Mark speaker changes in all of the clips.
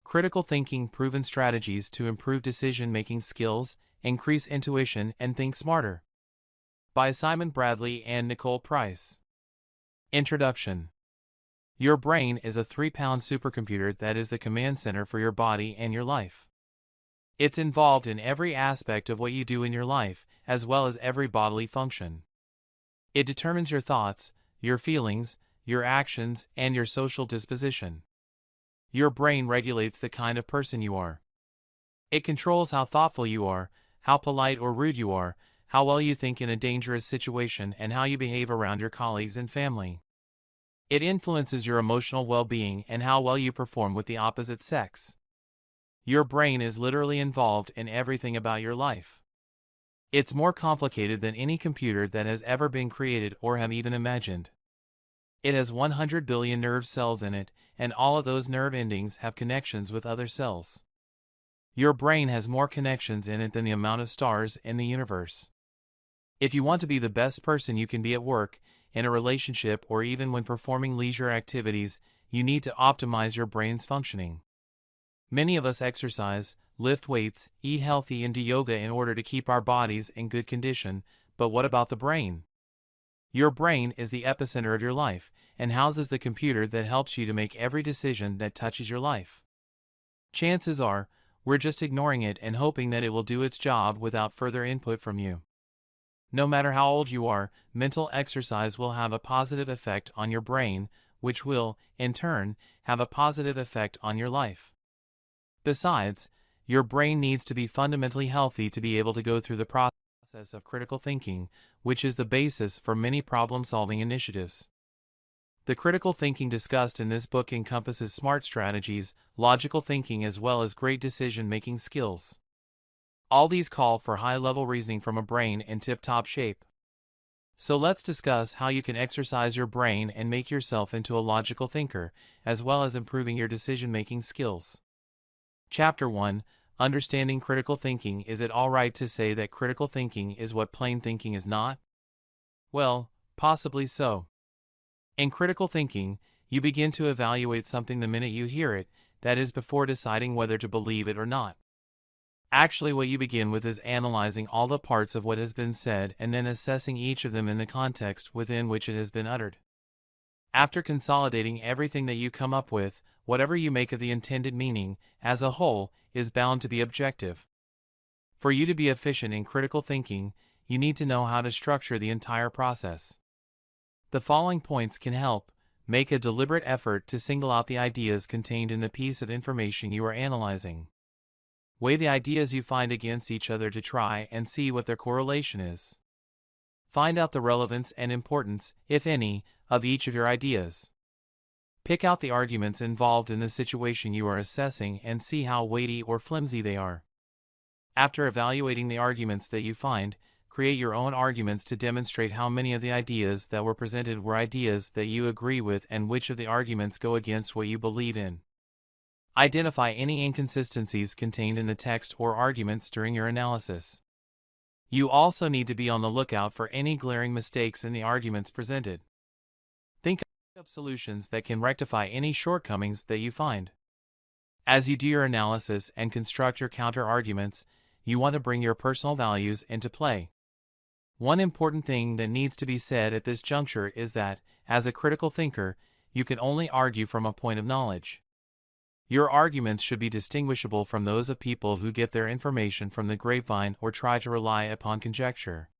Speaker 1: Critical Thinking Proven Strategies to Improve Decision-Making Skills, Increase Intuition, and Think Smarter. By Simon Bradley and Nicole Price. Introduction. Your brain is a 3-pound supercomputer that is the command center for your body and your life. It's involved in every aspect of what you do in your life, as well as every bodily function. It determines your thoughts, your feelings, your actions, and your social disposition. Your brain regulates the kind of person you are. It controls how thoughtful you are, how polite or rude you are, how well you think in a dangerous situation, and how you behave around your colleagues and family. It influences your emotional well-being and how well you perform with the opposite sex. Your brain is literally involved in everything about your life. It's more complicated than any computer that has ever been created or have even imagined. It has 100 billion nerve cells in it, and all of those nerve endings have connections with other cells. Your brain has more connections in it than the amount of stars in the universe. If you want to be the best person you can be at work, in a relationship, or even when performing leisure activities, you need to optimize your brain's functioning. Many of us exercise, lift weights, eat healthy, and do yoga in order to keep our bodies in good condition, but what about the brain? Your brain is the epicenter of your life, and houses the computer that helps you to make every decision that touches your life. Chances are, we're just ignoring it and hoping that it will do its job without further input from you. No matter how old you are, mental exercise will have a positive effect on your brain, which will, in turn, have a positive effect on your life. Besides, your brain needs to be fundamentally healthy to be able to go through the process of critical thinking, which is the basis for many problem-solving initiatives. The critical thinking discussed in this book encompasses smart strategies, logical thinking, as well as great decision-making skills. All these call for high-level reasoning from a brain in tip-top shape. So let's discuss how you can exercise your brain and make yourself into a logical thinker, as well as improving your decision-making skills. Chapter 1. Understanding Critical Thinking. Is it all right to say that critical thinking is what plain thinking is not? Well, possibly so. In critical thinking, you begin to evaluate something the minute you hear it, that is, before deciding whether to believe it or not. Actually, what you begin with is analyzing all the parts of what has been said and then assessing each of them in the context within which it has been uttered. After consolidating everything that you come up with, whatever you make of the intended meaning, as a whole, is bound to be objective. For you to be efficient in critical thinking, you need to know how to structure the entire process. The following points can help. Make a deliberate effort to single out the ideas contained in the piece of information you are analyzing. Weigh the ideas you find against each other to try and see what their correlation is. Find out the relevance and importance, if any, of each of your ideas. Pick out the arguments involved in the situation you are assessing and see how weighty or flimsy they are. After evaluating the arguments that you find, create your own arguments to demonstrate how many of the ideas that were presented were ideas that you agree with and which of the arguments go against what you believe in. Identify any inconsistencies contained in the text or arguments during your analysis. You also need to be on the lookout for any glaring mistakes in the arguments presented. Think of solutions that can rectify any shortcomings that you find. As you do your analysis and construct your counter-arguments, you want to bring your personal values into play. One important thing that needs to be said at this juncture is that, as a critical thinker, you can only argue from a point of knowledge. Your arguments should be distinguishable from those of people who get their information from the grapevine or try to rely upon conjecture.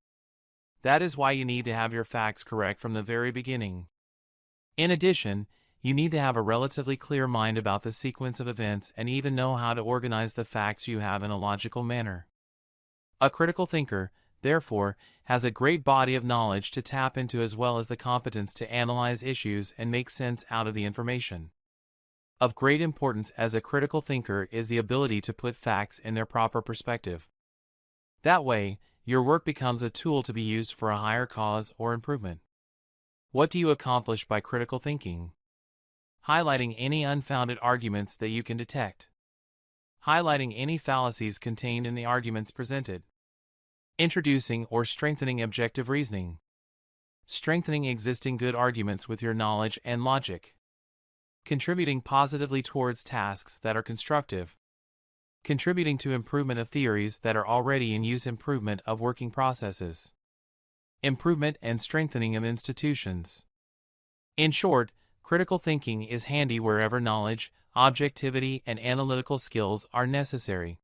Speaker 1: That is why you need to have your facts correct from the very beginning. In addition, you need to have a relatively clear mind about the sequence of events and even know how to organize the facts you have in a logical manner. A critical thinker, therefore, has a great body of knowledge to tap into as well as the competence to analyze issues and make sense out of the information. Of great importance as a critical thinker is the ability to put facts in their proper perspective. That way, your work becomes a tool to be used for a higher cause or improvement. What do you accomplish by critical thinking? Highlighting any unfounded arguments that you can detect. Highlighting any fallacies contained in the arguments presented. Introducing or strengthening objective reasoning. Strengthening existing good arguments with your knowledge and logic. contributing positively towards tasks that are constructive, contributing to improvement of theories that are already in use, improvement of working processes, improvement and strengthening of institutions. In short, critical thinking is handy wherever knowledge, objectivity, and analytical skills are necessary.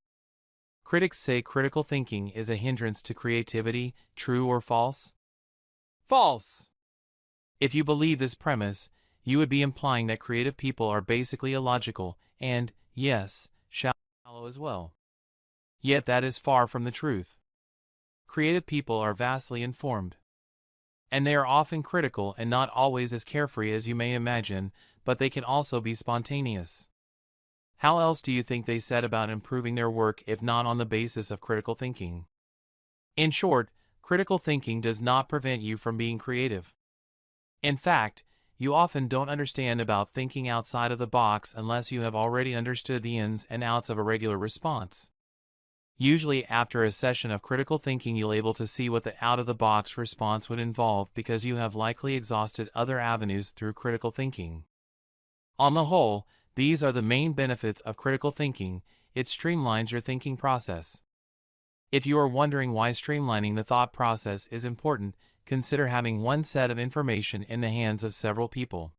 Speaker 1: Critics say critical thinking is a hindrance to creativity. True or false? False! If you believe this premise, you would be implying that creative people are basically illogical and, yes, shallow as well. Yet that is far from the truth. Creative people are vastly informed. And they are often critical and not always as carefree as you may imagine, but they can also be spontaneous. How else do you think they set about improving their work if not on the basis of critical thinking? In short, critical thinking does not prevent you from being creative. In fact, you often don't understand about thinking outside of the box unless you have already understood the ins and outs of a regular response. Usually after a session of critical thinking you'll be able to see what the out-of-the-box response would involve because you have likely exhausted other avenues through critical thinking. On the whole, these are the main benefits of critical thinking. It streamlines your thinking process. If you are wondering why streamlining the thought process is important, consider having one set of information in the hands of several people.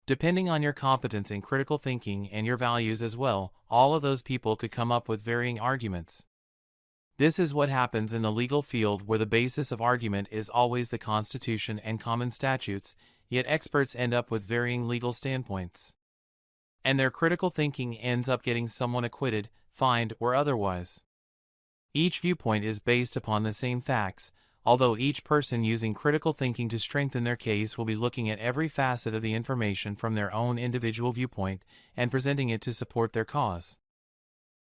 Speaker 1: Depending on your competence in critical thinking and your values as well, all of those people could come up with varying arguments. This is what happens in the legal field, where the basis of argument is always the Constitution and common statutes, yet experts end up with varying legal standpoints. And their critical thinking ends up getting someone acquitted, fined, or otherwise. Each viewpoint is based upon the same facts, although each person using critical thinking to strengthen their case will be looking at every facet of the information from their own individual viewpoint and presenting it to support their cause.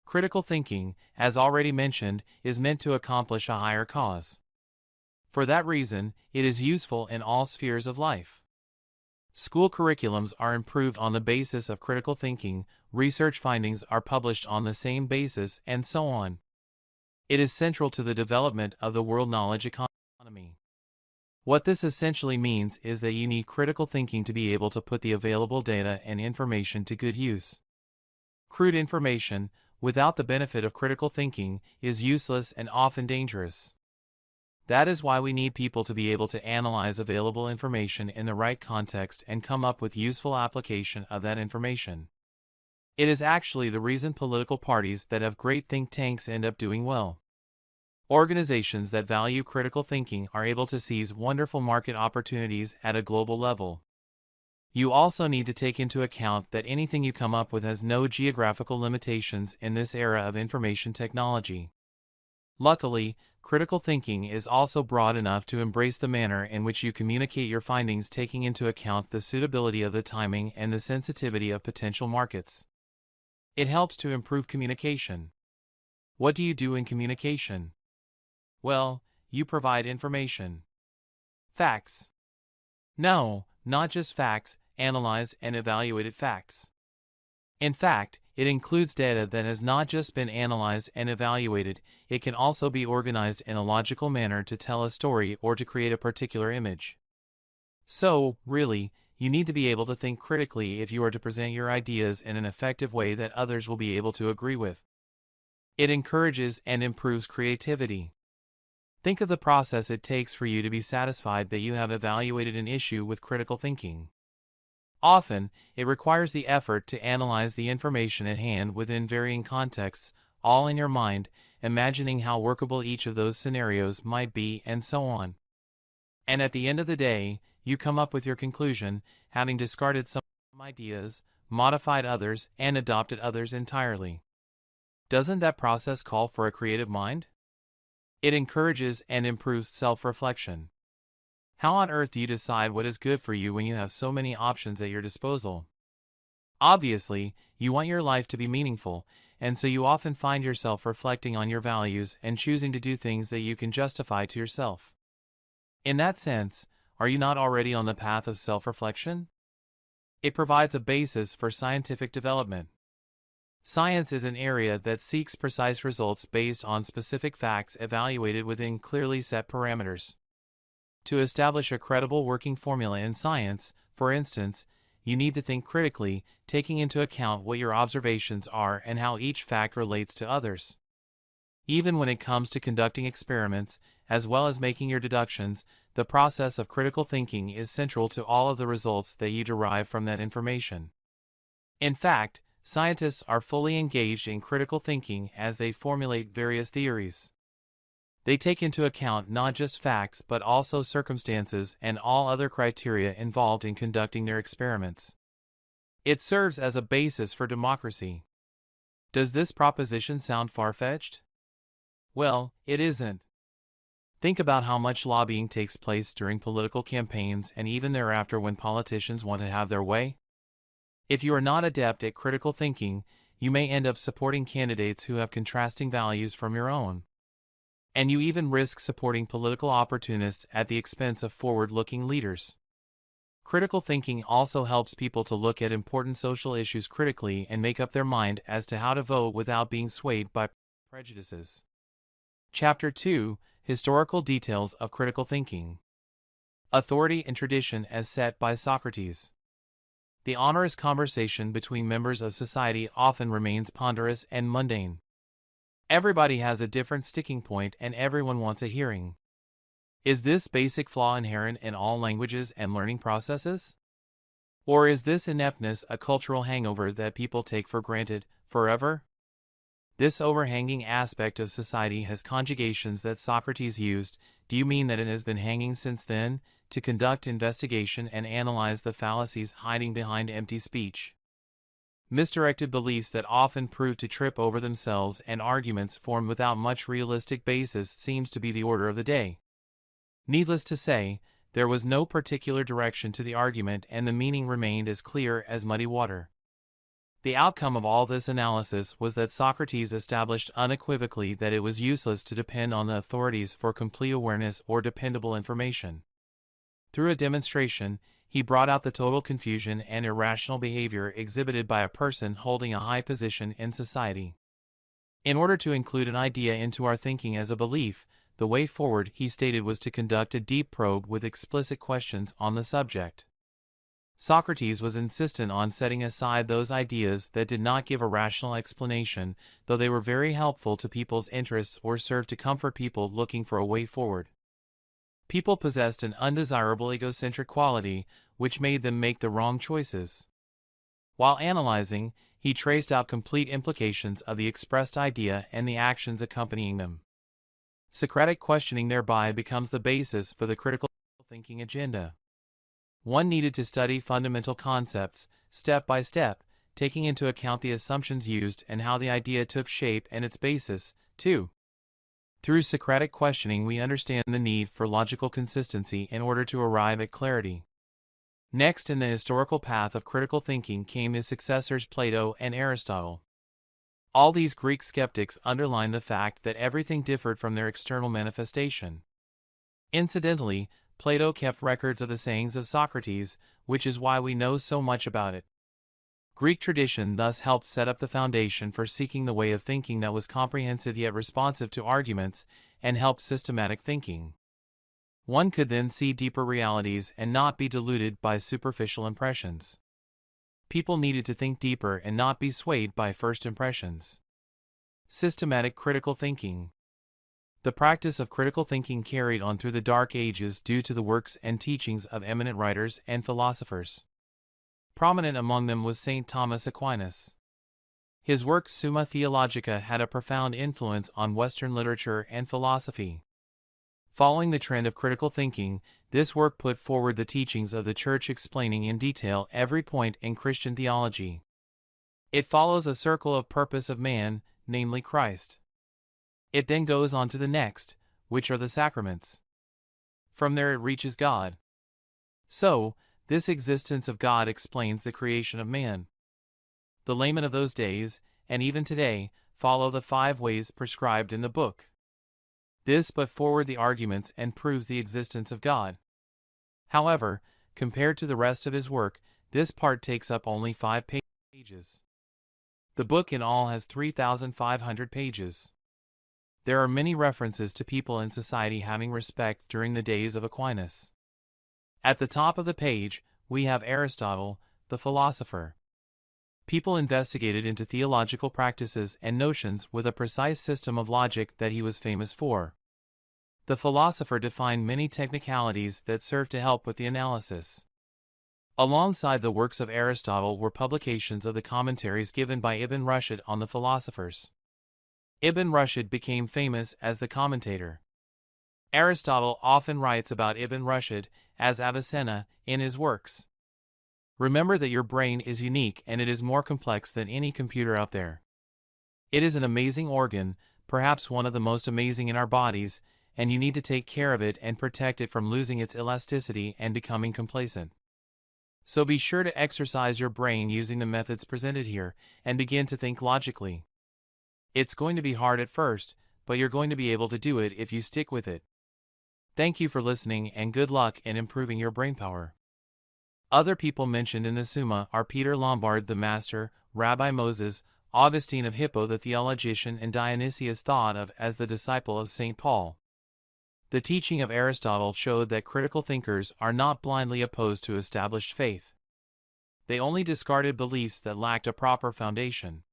Speaker 1: Critical thinking, as already mentioned, is meant to accomplish a higher cause. For that reason, it is useful in all spheres of life. School curriculums are improved on the basis of critical thinking, research findings are published on the same basis, and so on. It is central to the development of the world knowledge economy. What this essentially means is that you need critical thinking to be able to put the available data and information to good use. Crude information, without the benefit of critical thinking, is useless and often dangerous. That is why we need people to be able to analyze available information in the right context and come up with useful application of that information. It is actually the reason political parties that have great think tanks end up doing well. Organizations that value critical thinking are able to seize wonderful market opportunities at a global level. You also need to take into account that anything you come up with has no geographical limitations in this era of information technology. Luckily, critical thinking is also broad enough to embrace the manner in which you communicate your findings, taking into account the suitability of the timing and the sensitivity of potential markets. It helps to improve communication. What do you do in communication? Well, you provide information. Facts. No, not just facts, analyzed and evaluated facts. In fact, it includes data that has not just been analyzed and evaluated, it can also be organized in a logical manner to tell a story or to create a particular image. So, really, you need to be able to think critically if you are to present your ideas in an effective way that others will be able to agree with. It encourages and improves creativity. Think of the process it takes for you to be satisfied that you have evaluated an issue with critical thinking. Often, it requires the effort to analyze the information at hand within varying contexts, all in your mind, imagining how workable each of those scenarios might be, and so on. And at the end of the day, you come up with your conclusion, having discarded some ideas, modified others, and adopted others entirely. Doesn't that process call for a creative mind? It encourages and improves self-reflection. How on earth do you decide what is good for you when you have so many options at your disposal? Obviously, you want your life to be meaningful, and so you often find yourself reflecting on your values and choosing to do things that you can justify to yourself. In that sense, are you not already on the path of self-reflection? It provides a basis for scientific development. Science is an area that seeks precise results based on specific facts evaluated within clearly set parameters. To establish a credible working formula in science, for instance, you need to think critically, taking into account what your observations are and how each fact relates to others. Even when it comes to conducting experiments, as well as making your deductions, the process of critical thinking is central to all of the results that you derive from that information. In fact, scientists are fully engaged in critical thinking as they formulate various theories. They take into account not just facts but also circumstances and all other criteria involved in conducting their experiments. It serves as a basis for democracy. Does this proposition sound far-fetched? Well, it isn't. Think about how much lobbying takes place during political campaigns and even thereafter when politicians want to have their way. If you are not adept at critical thinking, you may end up supporting candidates who have contrasting values from your own. And you even risk supporting political opportunists at the expense of forward-looking leaders. Critical thinking also helps people to look at important social issues critically and make up their mind as to how to vote without being swayed by prejudices. Chapter 2: Historical Details of Critical Thinking. Authority and Tradition as Set by Socrates. The onerous conversation between members of society often remains ponderous and mundane. Everybody has a different sticking point and everyone wants a hearing. Is this basic flaw inherent in all languages and learning processes? Or is this ineptness a cultural hangover that people take for granted forever? This overhanging aspect of society has conjugations that Socrates used. Do you mean that it has been hanging since then, to conduct investigation and analyze the fallacies hiding behind empty speech? Misdirected beliefs that often prove to trip over themselves and arguments formed without much realistic basis seems to be the order of the day. Needless to say, there was no particular direction to the argument and the meaning remained as clear as muddy water. The outcome of all this analysis was that Socrates established unequivocally that it was useless to depend on the authorities for complete awareness or dependable information. Through a demonstration, he brought out the total confusion and irrational behavior exhibited by a person holding a high position in society. In order to include an idea into our thinking as a belief, the way forward, he stated, was to conduct a deep probe with explicit questions on the subject. Socrates was insistent on setting aside those ideas that did not give a rational explanation, though they were very helpful to people's interests or served to comfort people looking for a way forward. People possessed an undesirable egocentric quality, which made them make the wrong choices. While analyzing, he traced out complete implications of the expressed idea and the actions accompanying them. Socratic questioning thereby becomes the basis for the critical thinking agenda. One needed to study fundamental concepts, step by step, taking into account the assumptions used and how the idea took shape and its basis, too. Through Socratic questioning we understand the need for logical consistency in order to arrive at clarity. Next in the historical path of critical thinking came his successors Plato and Aristotle. All these Greek skeptics underlined the fact that everything differed from their external manifestation. Incidentally, Plato kept records of the sayings of Socrates, which is why we know so much about it. Greek tradition thus helped set up the foundation for seeking the way of thinking that was comprehensive yet responsive to arguments, and helped systematic thinking. One could then see deeper realities and not be deluded by superficial impressions. People needed to think deeper and not be swayed by first impressions. Systematic critical thinking. The practice of critical thinking carried on through the Dark Ages due to the works and teachings of eminent writers and philosophers. Prominent among them was St. Thomas Aquinas. His work Summa Theologica had a profound influence on Western literature and philosophy. Following the trend of critical thinking, this work put forward the teachings of the Church, explaining in detail every point in Christian theology. It follows a circle of purpose of man, namely Christ. It then goes on to the next, which are the sacraments. From there it reaches God. So, this existence of God explains the creation of man. The laymen of those days, and even today, follow the 5 ways prescribed in the book. This puts forward the arguments and proves the existence of God. However, compared to the rest of his work, this part takes up only 5 pages. The book in all has 3,500 pages. There are many references to people in society having respect during the days of Aquinas. At the top of the page, we have Aristotle, the philosopher. People investigated into theological practices and notions with a precise system of logic that he was famous for. The philosopher defined many technicalities that served to help with the analysis. Alongside the works of Aristotle were publications of the commentaries given by Ibn Rushd on the philosophers. Ibn Rushd became famous as the commentator. Aristotle often writes about Ibn Rushd as Avicenna in his works. Remember that your brain is unique and it is more complex than any computer out there. It is an amazing organ, perhaps one of the most amazing in our bodies, and you need to take care of it and protect it from losing its elasticity and becoming complacent. So be sure to exercise your brain using the methods presented here, and begin to think logically. It's going to be hard at first, but you're going to be able to do it if you stick with it. Thank you for listening and good luck in improving your brainpower. Other people mentioned in the Summa are Peter Lombard the Master, Rabbi Moses, Augustine of Hippo the theologian, and Dionysius thought of as the disciple of St. Paul. The teaching of Aristotle showed that critical thinkers are not blindly opposed to established faith. They only discarded beliefs that lacked a proper foundation.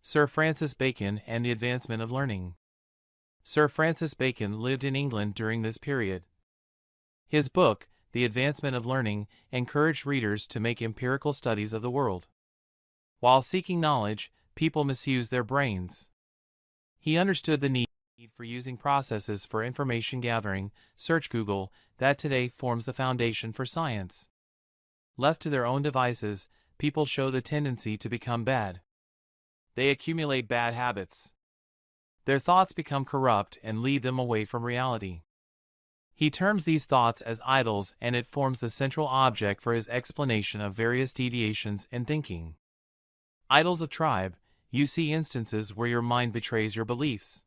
Speaker 1: Sir Francis Bacon and the advancement of learning. Sir Francis Bacon lived in England during this period. His book, The Advancement of Learning, encouraged readers to make empirical studies of the world. While seeking knowledge, people misuse their brains. He understood the need for using processes for information gathering, search Google, that today forms the foundation for science. Left to their own devices, people show the tendency to become bad. They accumulate bad habits. Their thoughts become corrupt and lead them away from reality. He terms these thoughts as idols, and it forms the central object for his explanation of various deviations in thinking. Idols of tribe, you see instances where your mind betrays your beliefs.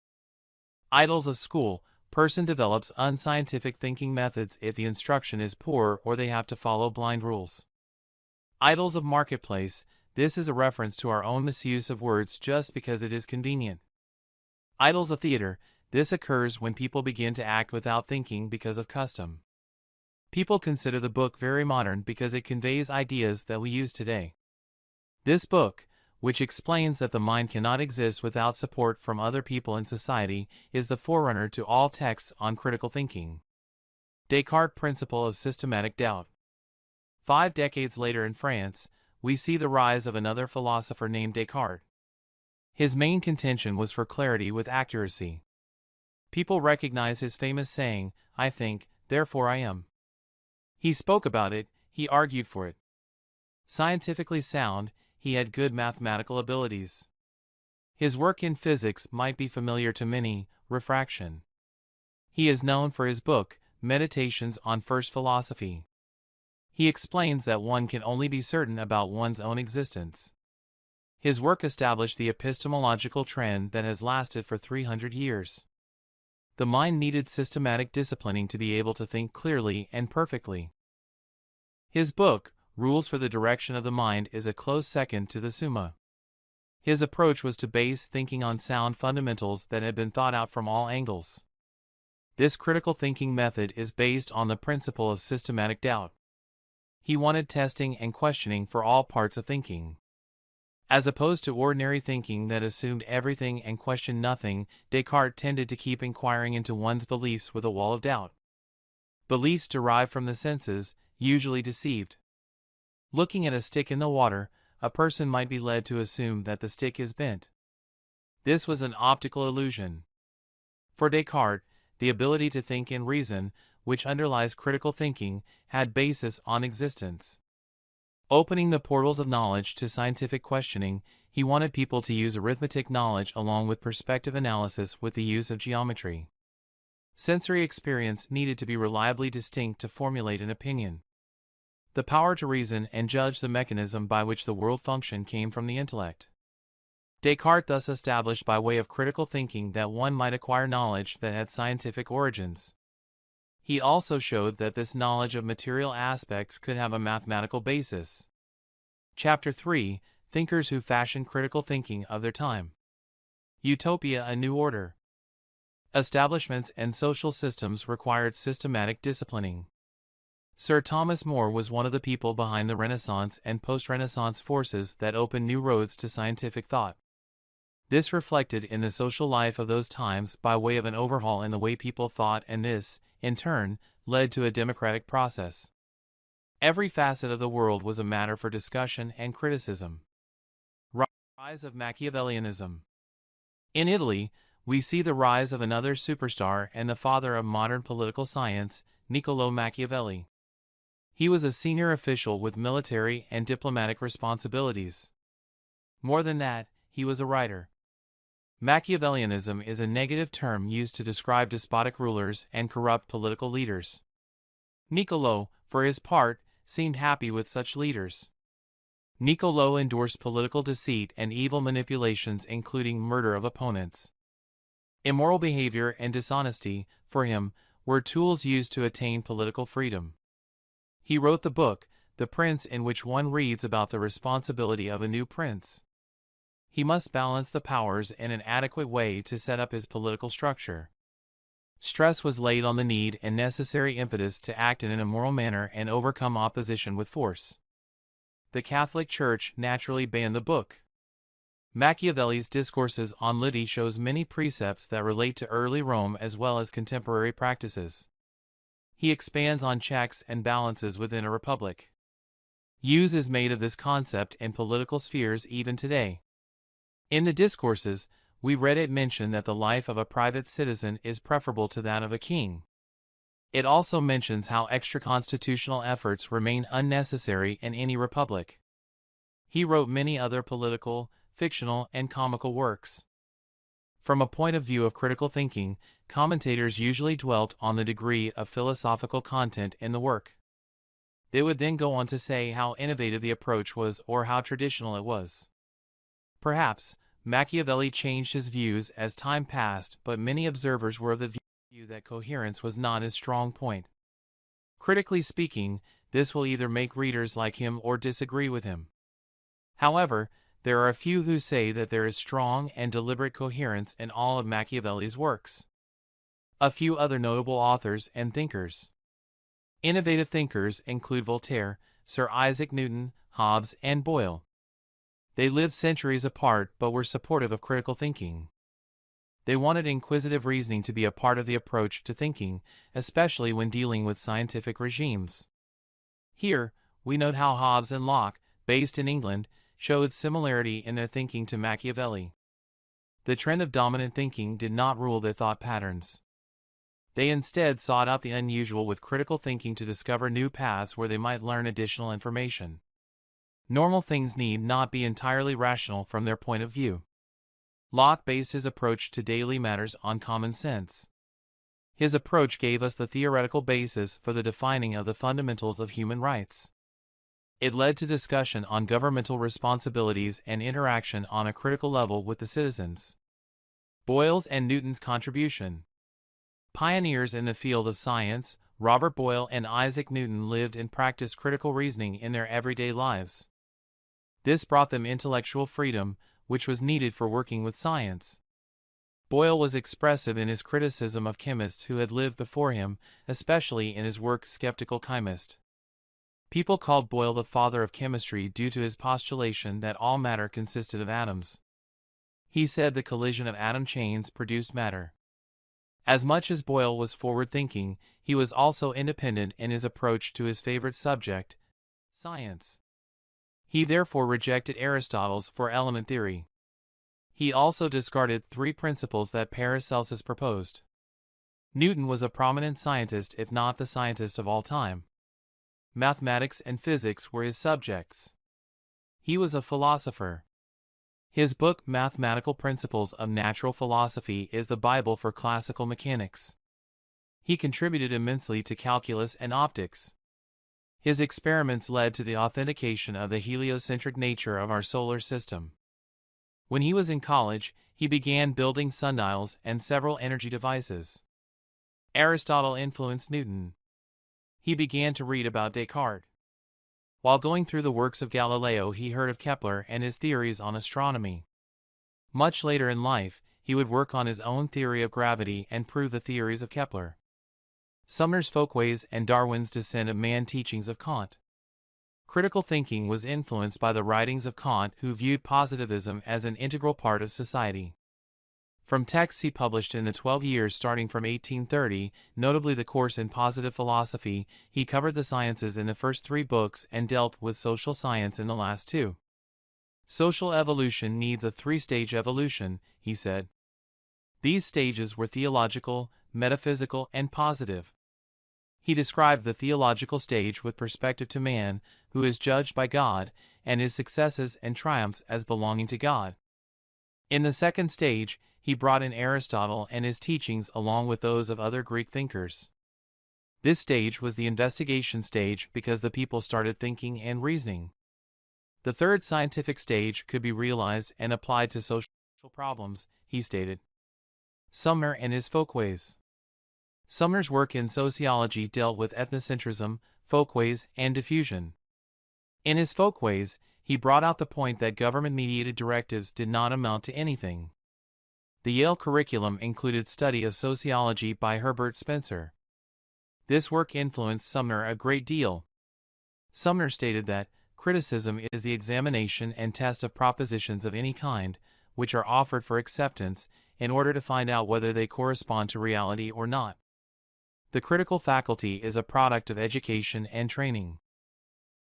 Speaker 1: Idols of school, person develops unscientific thinking methods if the instruction is poor or they have to follow blind rules. Idols of marketplace, this is a reference to our own misuse of words just because it is convenient. Idols of theater, this occurs when people begin to act without thinking because of custom. People consider the book very modern because it conveys ideas that we use today. This book, which explains that the mind cannot exist without support from other people in society, is the forerunner to all texts on critical thinking. Descartes' principle of systematic doubt. 5 decades later in France, we see the rise of another philosopher named Descartes. His main contention was for clarity with accuracy. People recognize his famous saying, "I think, therefore I am." He spoke about it, he argued for it. Scientifically sound, he had good mathematical abilities. His work in physics might be familiar to many, refraction. He is known for his book, Meditations on First Philosophy. He explains that one can only be certain about one's own existence. His work established the epistemological trend that has lasted for 300 years. The mind needed systematic disciplining to be able to think clearly and perfectly. His book, Rules for the Direction of the Mind, is a close second to the Summa. His approach was to base thinking on sound fundamentals that had been thought out from all angles. This critical thinking method is based on the principle of systematic doubt. He wanted testing and questioning for all parts of thinking. As opposed to ordinary thinking that assumed everything and questioned nothing, Descartes tended to keep inquiring into one's beliefs with a wall of doubt. Beliefs derived from the senses, usually deceived. Looking at a stick in the water, a person might be led to assume that the stick is bent. This was an optical illusion. For Descartes, the ability to think and reason, which underlies critical thinking, had basis on existence. Opening the portals of knowledge to scientific questioning, he wanted people to use arithmetic knowledge along with perspective analysis with the use of geometry. Sensory experience needed to be reliably distinct to formulate an opinion. The power to reason and judge the mechanism by which the world functioned came from the intellect. Descartes thus established by way of critical thinking that one might acquire knowledge that had scientific origins. He also showed that this knowledge of material aspects could have a mathematical basis. Chapter 3: Thinkers who fashioned critical thinking of their time. Utopia: a new order. Establishments and social systems required systematic disciplining. Sir Thomas More was one of the people behind the Renaissance and post-Renaissance forces that opened new roads to scientific thought. This reflected in the social life of those times by way of an overhaul in the way people thought, and this, in turn, led to a democratic process. Every facet of the world was a matter for discussion and criticism. Rise of Machiavellianism. In Italy, we see the rise of another superstar and the father of modern political science, Niccolò Machiavelli. He was a senior official with military and diplomatic responsibilities. More than that, he was a writer. Machiavellianism is a negative term used to describe despotic rulers and corrupt political leaders. Niccolò, for his part, seemed happy with such leaders. Niccolò endorsed political deceit and evil manipulations, including murder of opponents. Immoral behavior and dishonesty, for him, were tools used to attain political freedom. He wrote the book, The Prince, in which one reads about the responsibility of a new prince. He must balance the powers in an adequate way to set up his political structure. Stress was laid on the need and necessary impetus to act in an immoral manner and overcome opposition with force. The Catholic Church naturally banned the book. Machiavelli's discourses on Lydie shows many precepts that relate to early Rome as well as contemporary practices. He expands on checks and balances within a republic. Use is made of this concept in political spheres even today. In the discourses, we read it mentioned that the life of a private citizen is preferable to that of a king. It also mentions how extra-constitutional efforts remain unnecessary in any republic. He wrote many other political, fictional, and comical works. From a point of view of critical thinking, commentators usually dwelt on the degree of philosophical content in the work. They would then go on to say how innovative the approach was or how traditional it was. Perhaps, Machiavelli changed his views as time passed, but many observers were of the view that coherence was not his strong point. Critically speaking, this will either make readers like him or disagree with him. However, there are a few who say that there is strong and deliberate coherence in all of Machiavelli's works. A few other notable authors and thinkers. Innovative thinkers include Voltaire, Sir Isaac Newton, Hobbes, and Boyle. They lived centuries apart but were supportive of critical thinking. They wanted inquisitive reasoning to be a part of the approach to thinking, especially when dealing with scientific regimes. Here, we note how Hobbes and Locke, based in England, showed similarity in their thinking to Machiavelli. The trend of dominant thinking did not rule their thought patterns. They instead sought out the unusual with critical thinking to discover new paths where they might learn additional information. Normal things need not be entirely rational from their point of view. Locke based his approach to daily matters on common sense. His approach gave us the theoretical basis for the defining of the fundamentals of human rights. It led to discussion on governmental responsibilities and interaction on a critical level with the citizens. Boyle's and Newton's contribution. Pioneers in the field of science, Robert Boyle and Isaac Newton lived and practiced critical reasoning in their everyday lives. This brought them intellectual freedom, which was needed for working with science. Boyle was expressive in his criticism of chemists who had lived before him, especially in his work Skeptical Chymist. People called Boyle the father of chemistry due to his postulation that all matter consisted of atoms. He said the collision of atom chains produced matter. As much as Boyle was forward-thinking, he was also independent in his approach to his favorite subject, science. He therefore rejected Aristotle's four-element theory. He also discarded three principles that Paracelsus proposed. Newton was a prominent scientist, if not the scientist of all time. Mathematics and physics were his subjects. He was a philosopher. His book Mathematical Principles of Natural Philosophy is the Bible for classical mechanics. He contributed immensely to calculus and optics. His experiments led to the authentication of the heliocentric nature of our solar system. When he was in college, he began building sundials and several energy devices. Aristotle influenced Newton. He began to read about Descartes. While going through the works of Galileo, he heard of Kepler and his theories on astronomy. Much later in life, he would work on his own theory of gravity and prove the theories of Kepler. Sumner's Folkways and Darwin's Descent of Man teachings of Kant. Critical thinking was influenced by the writings of Kant, who viewed positivism as an integral part of society. From texts he published in the 12 years starting from 1830, notably the course in positive philosophy, he covered the sciences in the first 3 books and dealt with social science in the last 2. Social evolution needs a 3-stage evolution, he said. These stages were theological, metaphysical, and positive. He described the theological stage with perspective to man, who is judged by God, and his successes and triumphs as belonging to God. In the second stage, he brought in Aristotle and his teachings along with those of other Greek thinkers. This stage was the investigation stage because the people started thinking and reasoning. The third scientific stage could be realized and applied to social problems, he stated. Sumner and his Folkways. Sumner's work in sociology dealt with ethnocentrism, folkways, and diffusion. In his Folkways, he brought out the point that government-mediated directives did not amount to anything. The Yale curriculum included study of sociology by Herbert Spencer. This work influenced Sumner a great deal. Sumner stated that criticism is the examination and test of propositions of any kind, which are offered for acceptance, in order to find out whether they correspond to reality or not. The critical faculty is a product of education and training.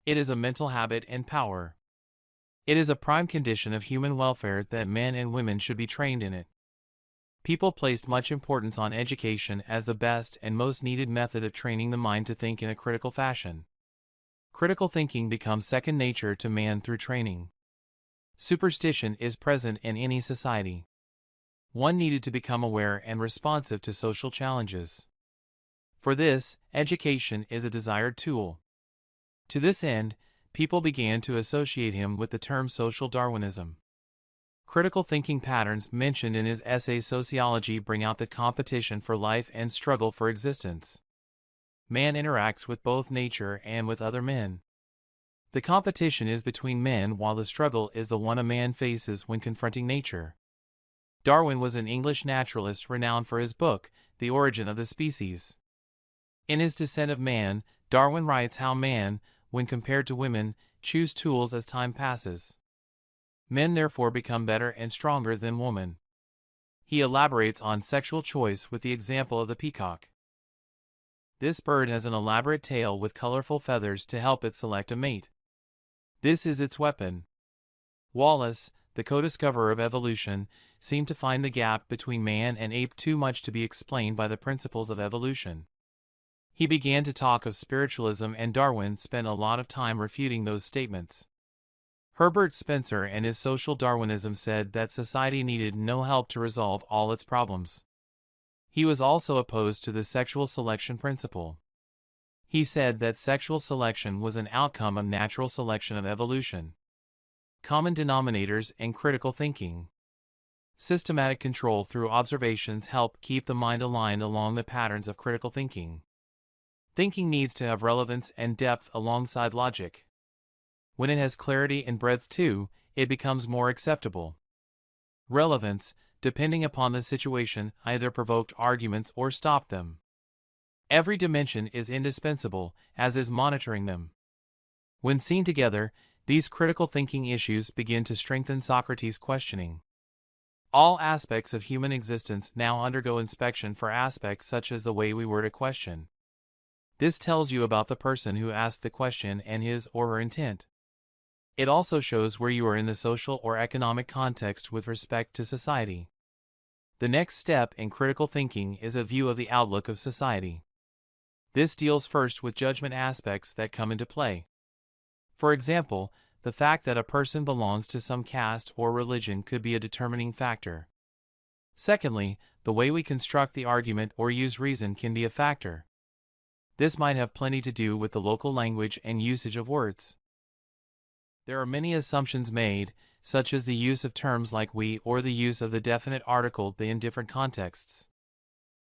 Speaker 1: It is a mental habit and power. It is a prime condition of human welfare that men and women should be trained in it. People placed much importance on education as the best and most needed method of training the mind to think in a critical fashion. Critical thinking becomes second nature to man through training. Superstition is present in any society. One needed to become aware and responsive to social challenges. For this, education is a desired tool. To this end, people began to associate him with the term social Darwinism. Critical thinking patterns mentioned in his essay Sociology bring out the competition for life and struggle for existence. Man interacts with both nature and with other men. The competition is between men while the struggle is the one a man faces when confronting nature. Darwin was an English naturalist renowned for his book, The Origin of the Species. In his Descent of Man, Darwin writes how man, when compared to women, choose tools as time passes. Men therefore become better and stronger than women. He elaborates on sexual choice with the example of the peacock. This bird has an elaborate tail with colorful feathers to help it select a mate. This is its weapon. Wallace, the co-discoverer of evolution, seemed to find the gap between man and ape too much to be explained by the principles of evolution. He began to talk of spiritualism, and Darwin spent a lot of time refuting those statements. Herbert Spencer and his social Darwinism said that society needed no help to resolve all its problems. He was also opposed to the sexual selection principle. He said that sexual selection was an outcome of natural selection of evolution. Common denominators and critical thinking. Systematic control through observations help keep the mind aligned along the patterns of critical thinking. Thinking needs to have relevance and depth alongside logic. When it has clarity and breadth too, it becomes more acceptable. Relevance, depending upon the situation, either provoked arguments or stopped them. Every dimension is indispensable, as is monitoring them. When seen together, these critical thinking issues begin to strengthen Socrates' questioning. All aspects of human existence now undergo inspection for aspects such as the way we word a question. This tells you about the person who asked the question and his or her intent. It also shows where you are in the social or economic context with respect to society. The next step in critical thinking is a view of the outlook of society. This deals first with judgment aspects that come into play. For example, the fact that a person belongs to some caste or religion could be a determining factor. Secondly, the way we construct the argument or use reason can be a factor. This might have plenty to do with the local language and usage of words. There are many assumptions made, such as the use of terms like we or the use of the definite article they in different contexts.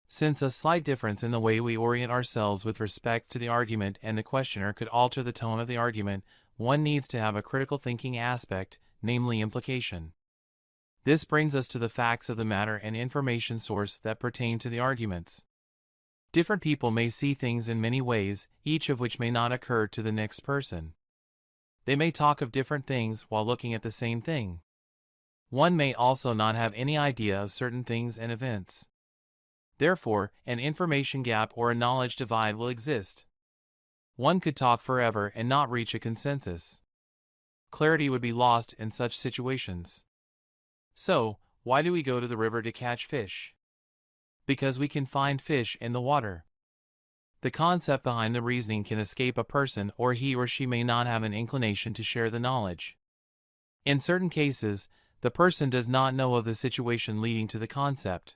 Speaker 1: Since a slight difference in the way we orient ourselves with respect to the argument and the questioner could alter the tone of the argument, one needs to have a critical thinking aspect, namely implication. This brings us to the facts of the matter and information source that pertain to the arguments. Different people may see things in many ways, each of which may not occur to the next person. They may talk of different things while looking at the same thing. One may also not have any idea of certain things and events. Therefore, an information gap or a knowledge divide will exist. One could talk forever and not reach a consensus. Clarity would be lost in such situations. So, why do we go to the river to catch fish? Because we can find fish in the water. The concept behind the reasoning can escape a person, or he or she may not have an inclination to share the knowledge. In certain cases, the person does not know of the situation leading to the concept.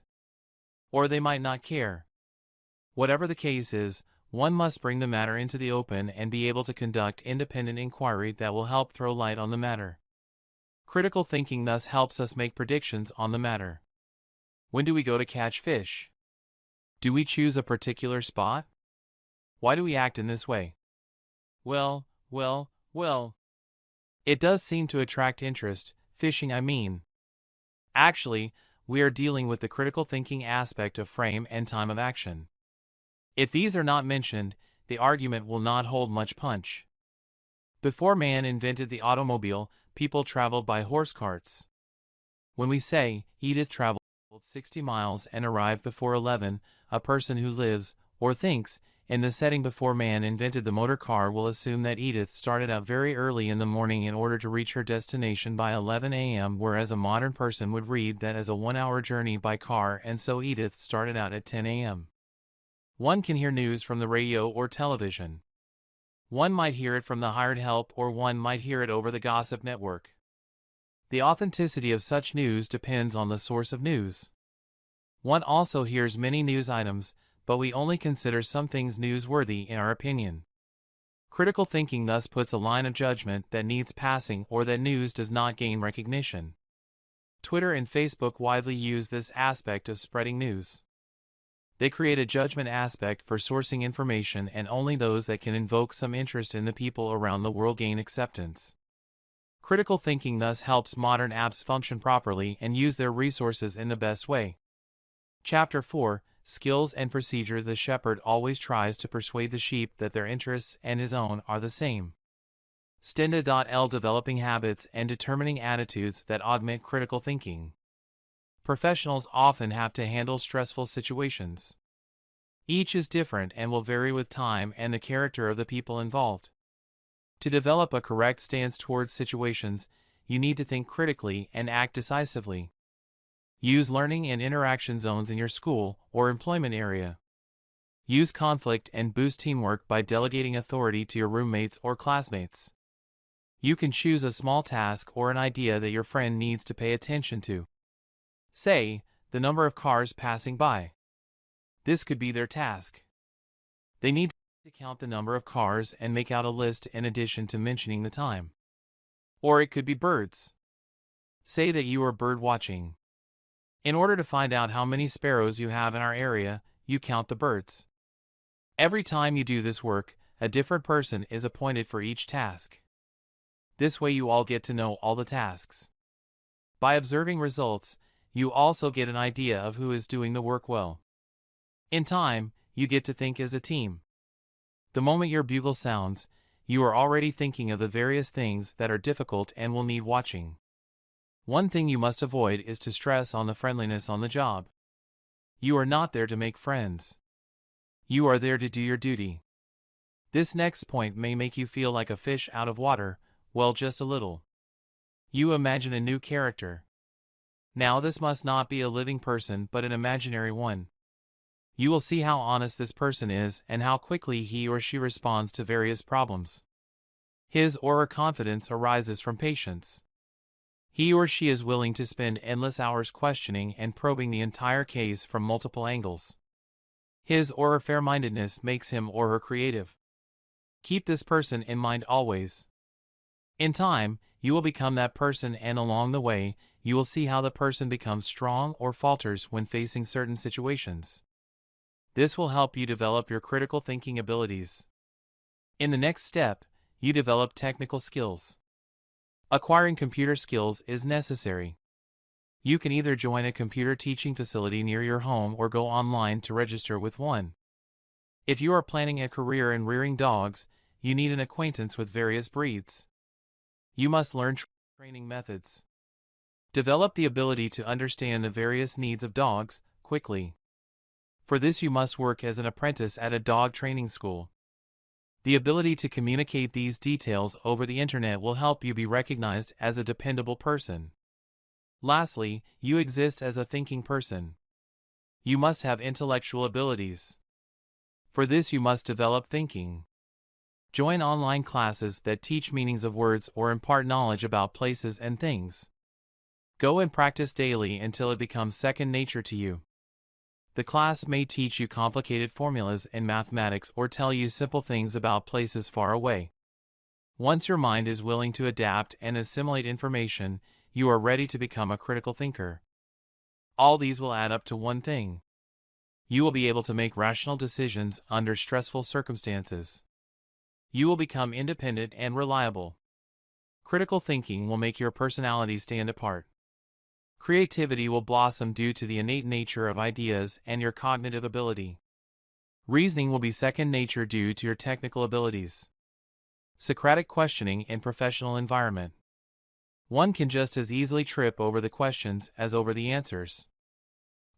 Speaker 1: Or they might not care. Whatever the case is, one must bring the matter into the open and be able to conduct independent inquiry that will help throw light on the matter. Critical thinking thus helps us make predictions on the matter. When do we go to catch fish? Do we choose a particular spot? Why do we act in this way? Well. It does seem to attract interest, fishing I mean. Actually, we are dealing with the critical thinking aspect of frame and time of action. If these are not mentioned, the argument will not hold much punch. Before man invented the automobile, people traveled by horse carts. When we say, Edith traveled 60 miles and arrived before 11, a person who lives, or thinks, in the setting before man invented the motor car will assume that Edith started out very early in the morning in order to reach her destination by 11 a.m., whereas a modern person would read that as a 1-hour journey by car, and so Edith started out at 10 a.m. One can hear news from the radio or television. One might hear it from the hired help, or one might hear it over the gossip network. The authenticity of such news depends on the source of news. One also hears many news items, but we only consider some things newsworthy in our opinion. Critical thinking thus puts a line of judgment that needs passing or that news does not gain recognition. Twitter and Facebook widely use this aspect of spreading news. They create a judgment aspect for sourcing information, and only those that can invoke some interest in the people around the world gain acceptance. Critical thinking thus helps modern apps function properly and use their resources in the best way. Chapter 4, Skills and Procedure. The shepherd always tries to persuade the sheep that their interests and his own are the same. Stenda.L. Developing habits and determining attitudes that augment critical thinking. Professionals often have to handle stressful situations. Each is different and will vary with time and the character of the people involved. To develop a correct stance towards situations, you need to think critically and act decisively. Use learning and interaction zones in your school or employment area. Use conflict and boost teamwork by delegating authority to your roommates or classmates. You can choose a small task or an idea that your friend needs to pay attention to. Say, the number of cars passing by. This could be their task. They need to count the number of cars and make out a list in addition to mentioning the time. Or it could be birds. Say that you are bird watching. In order to find out how many sparrows you have in our area, you count the birds. Every time you do this work, a different person is appointed for each task. This way you all get to know all the tasks. By observing results, you also get an idea of who is doing the work well. In time, you get to think as a team. The moment your bugle sounds, you are already thinking of the various things that are difficult and will need watching. One thing you must avoid is to stress on the friendliness on the job. You are not there to make friends. You are there to do your duty. This next point may make you feel like a fish out of water, well, just a little. You imagine a new character. Now this must not be a living person but an imaginary one. You will see how honest this person is and how quickly he or she responds to various problems. His or her confidence arises from patience. He or she is willing to spend endless hours questioning and probing the entire case from multiple angles. His or her fair-mindedness makes him or her creative. Keep this person in mind always. In time, you will become that person, and along the way, you will see how the person becomes strong or falters when facing certain situations. This will help you develop your critical thinking abilities. In the next step, you develop technical skills. Acquiring computer skills is necessary. You can either join a computer teaching facility near your home or go online to register with one. If you are planning a career in rearing dogs, you need an acquaintance with various breeds. You must learn training methods. Develop the ability to understand the various needs of dogs quickly. For this, you must work as an apprentice at a dog training school. The ability to communicate these details over the internet will help you be recognized as a dependable person. Lastly, you exist as a thinking person. You must have intellectual abilities. For this, you must develop thinking. Join online classes that teach meanings of words or impart knowledge about places and things. Go and practice daily until it becomes second nature to you. The class may teach you complicated formulas in mathematics or tell you simple things about places far away. Once your mind is willing to adapt and assimilate information, you are ready to become a critical thinker. All these will add up to one thing. You will be able to make rational decisions under stressful circumstances. You will become independent and reliable. Critical thinking will make your personality stand apart. Creativity will blossom due to the innate nature of ideas and your cognitive ability. Reasoning will be second nature due to your technical abilities. Socratic questioning in professional environment. One can just as easily trip over the questions as over the answers.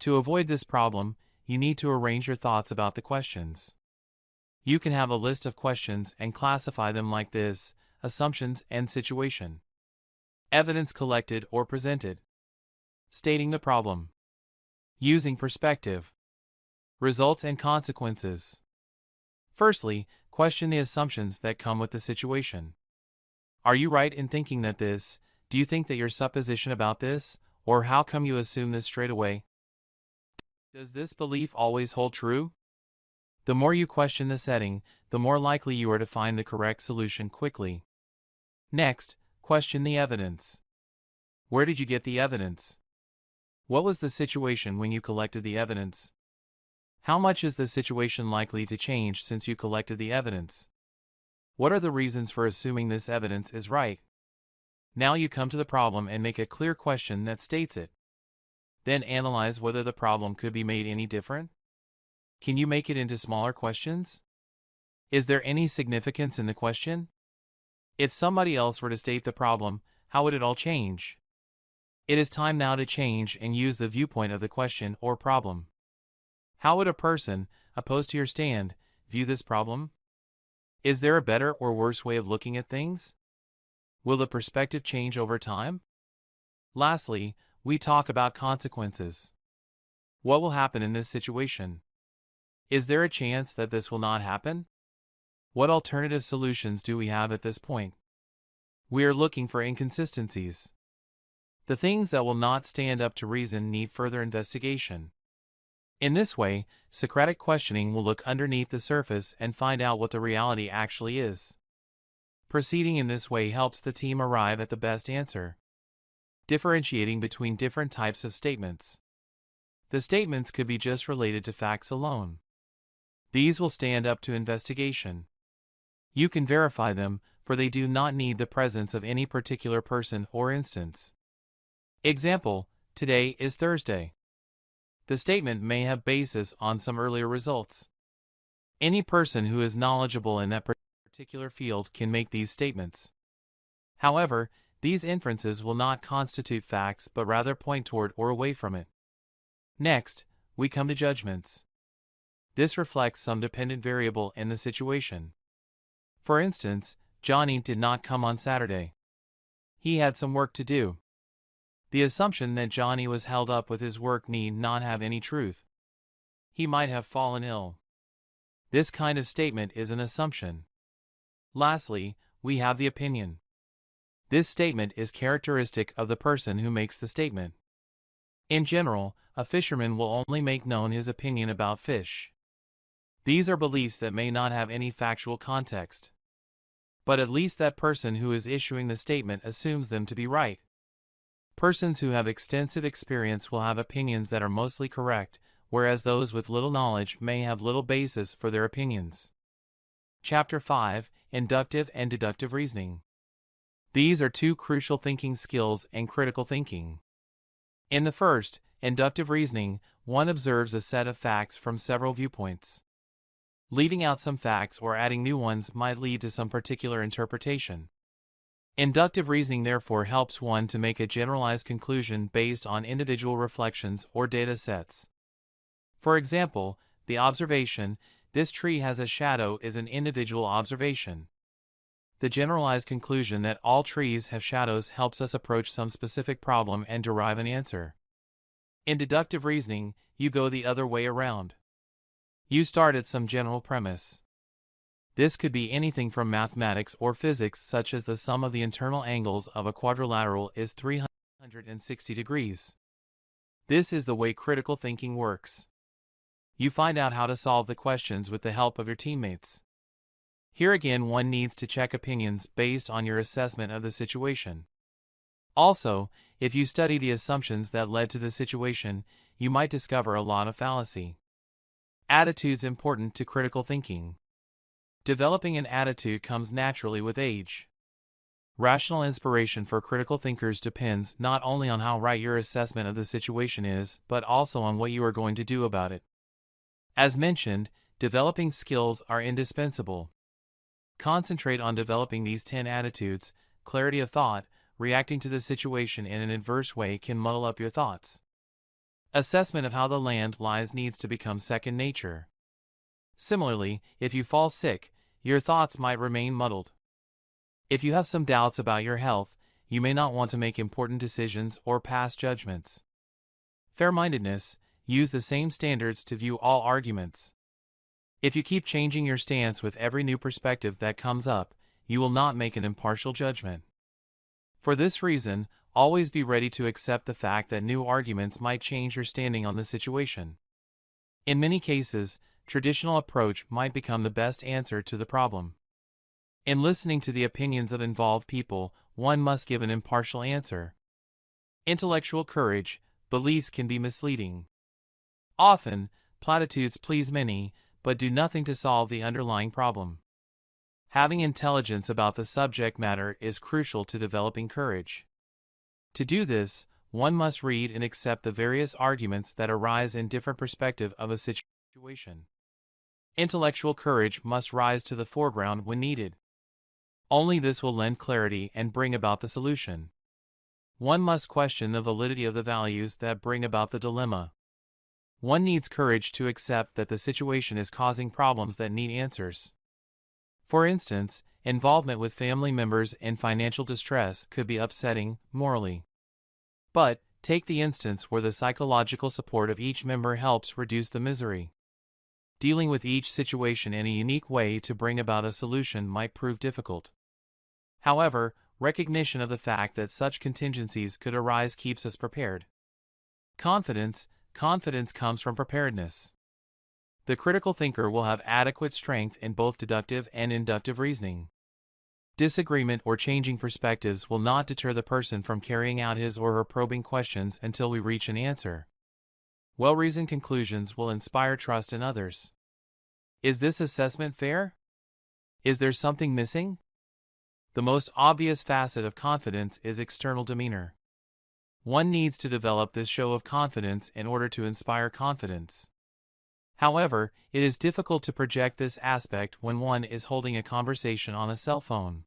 Speaker 1: To avoid this problem, you need to arrange your thoughts about the questions. You can have a list of questions and classify them like this: assumptions and situation. Evidence collected or presented. Stating the problem. Using perspective. Results and consequences. Firstly, question the assumptions that come with the situation. Are you right in thinking that this? Do you think that your supposition about this? Or how come you assume this straight away? Does this belief always hold true? The more you question the setting, the more likely you are to find the correct solution quickly. Next, question the evidence. Where did you get the evidence? What was the situation when you collected the evidence? How much is the situation likely to change since you collected the evidence? What are the reasons for assuming this evidence is right? Now you come to the problem and make a clear question that states it. Then analyze whether the problem could be made any different. Can you make it into smaller questions? Is there any significance in the question? If somebody else were to state the problem, how would it all change? It is time now to change and use the viewpoint of the question or problem. How would a person, opposed to your stand, view this problem? Is there a better or worse way of looking at things? Will the perspective change over time? Lastly, we talk about consequences. What will happen in this situation? Is there a chance that this will not happen? What alternative solutions do we have at this point? We are looking for inconsistencies. The things that will not stand up to reason need further investigation. In this way, Socratic questioning will look underneath the surface and find out what the reality actually is. Proceeding in this way helps the team arrive at the best answer. Differentiating between different types of statements. The statements could be just related to facts alone. These will stand up to investigation. You can verify them, for they do not need the presence of any particular person or instance. Example: today is Thursday. The statement may have basis on some earlier results. Any person who is knowledgeable in that particular field can make these statements. However, these inferences will not constitute facts but rather point toward or away from it. Next, we come to judgments. This reflects some dependent variable in the situation. For instance, Johnny did not come on Saturday. He had some work to do. The assumption that Johnny was held up with his work need not have any truth. He might have fallen ill. This kind of statement is an assumption. Lastly, we have the opinion. This statement is characteristic of the person who makes the statement. In general, a fisherman will only make known his opinion about fish. These are beliefs that may not have any factual context. But at least that person who is issuing the statement assumes them to be right. Persons who have extensive experience will have opinions that are mostly correct, whereas those with little knowledge may have little basis for their opinions. Chapter 5: Inductive and Deductive Reasoning. These are two crucial thinking skills in critical thinking. In the first, inductive reasoning, one observes a set of facts from several viewpoints. Leaving out some facts or adding new ones might lead to some particular interpretation. Inductive reasoning therefore helps one to make a generalized conclusion based on individual reflections or data sets. For example, the observation, "This tree has a shadow," is an individual observation. The generalized conclusion that all trees have shadows helps us approach some specific problem and derive an answer. In deductive reasoning, you go the other way around. You start at some general premise. This could be anything from mathematics or physics, such as the sum of the internal angles of a quadrilateral is 360 degrees. This is the way critical thinking works. You find out how to solve the questions with the help of your teammates. Here again, one needs to check opinions based on your assessment of the situation. Also, if you study the assumptions that led to the situation, you might discover a lot of fallacy. Attitudes important to critical thinking. Developing an attitude comes naturally with age. Rational inspiration for critical thinkers depends not only on how right your assessment of the situation is, but also on what you are going to do about it. As mentioned, developing skills are indispensable. Concentrate on developing these 10 attitudes. Clarity of thought. Reacting to the situation in an adverse way can muddle up your thoughts. Assessment of how the land lies needs to become second nature. Similarly, if you fall sick, your thoughts might remain muddled. If you have some doubts about your health, you may not want to make important decisions or pass judgments. Fair-mindedness. Use the same standards to view all arguments. If you keep changing your stance with every new perspective that comes up, you will not make an impartial judgment. For this reason, always be ready to accept the fact that new arguments might change your standing on the situation. In many cases, traditional approach might become the best answer to the problem. In listening to the opinions of involved people, one must give an impartial answer. Intellectual courage. Beliefs can be misleading. Often, platitudes please many, but do nothing to solve the underlying problem. Having intelligence about the subject matter is crucial to developing courage. To do this, one must read and accept the various arguments that arise in different perspectives of a situation. Intellectual courage must rise to the foreground when needed. Only this will lend clarity and bring about the solution. One must question the validity of the values that bring about the dilemma. One needs courage to accept that the situation is causing problems that need answers. For instance, involvement with family members in financial distress could be upsetting morally. But, take the instance where the psychological support of each member helps reduce the misery. Dealing with each situation in a unique way to bring about a solution might prove difficult. However, recognition of the fact that such contingencies could arise keeps us prepared. Confidence comes from preparedness. The critical thinker will have adequate strength in both deductive and inductive reasoning. Disagreement or changing perspectives will not deter the person from carrying out his or her probing questions until we reach an answer. Well-reasoned conclusions will inspire trust in others. Is this assessment fair? Is there something missing? The most obvious facet of confidence is external demeanor. One needs to develop this show of confidence in order to inspire confidence. However, it is difficult to project this aspect when one is holding a conversation on a cell phone.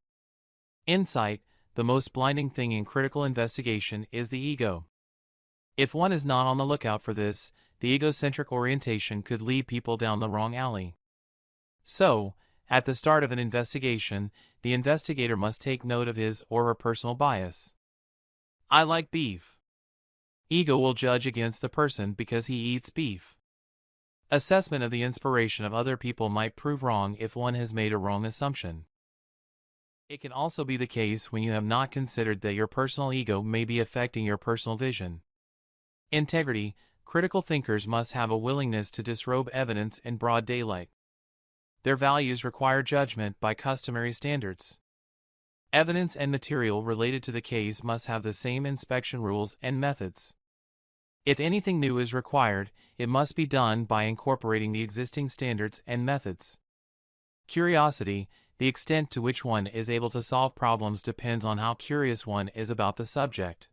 Speaker 1: Insight. The most blinding thing in critical investigation is the ego. If one is not on the lookout for this, the egocentric orientation could lead people down the wrong alley. So, at the start of an investigation, the investigator must take note of his or her personal bias. I like beef. Ego will judge against the person because he eats beef. Assessment of the inspiration of other people might prove wrong if one has made a wrong assumption. It can also be the case when you have not considered that your personal ego may be affecting your personal vision. Integrity. Critical thinkers must have a willingness to disrobe evidence in broad daylight. Their values require judgment by customary standards. Evidence and material related to the case must have the same inspection rules and methods. If anything new is required, it must be done by incorporating the existing standards and methods. Curiosity. The extent to which one is able to solve problems depends on how curious one is about the subject.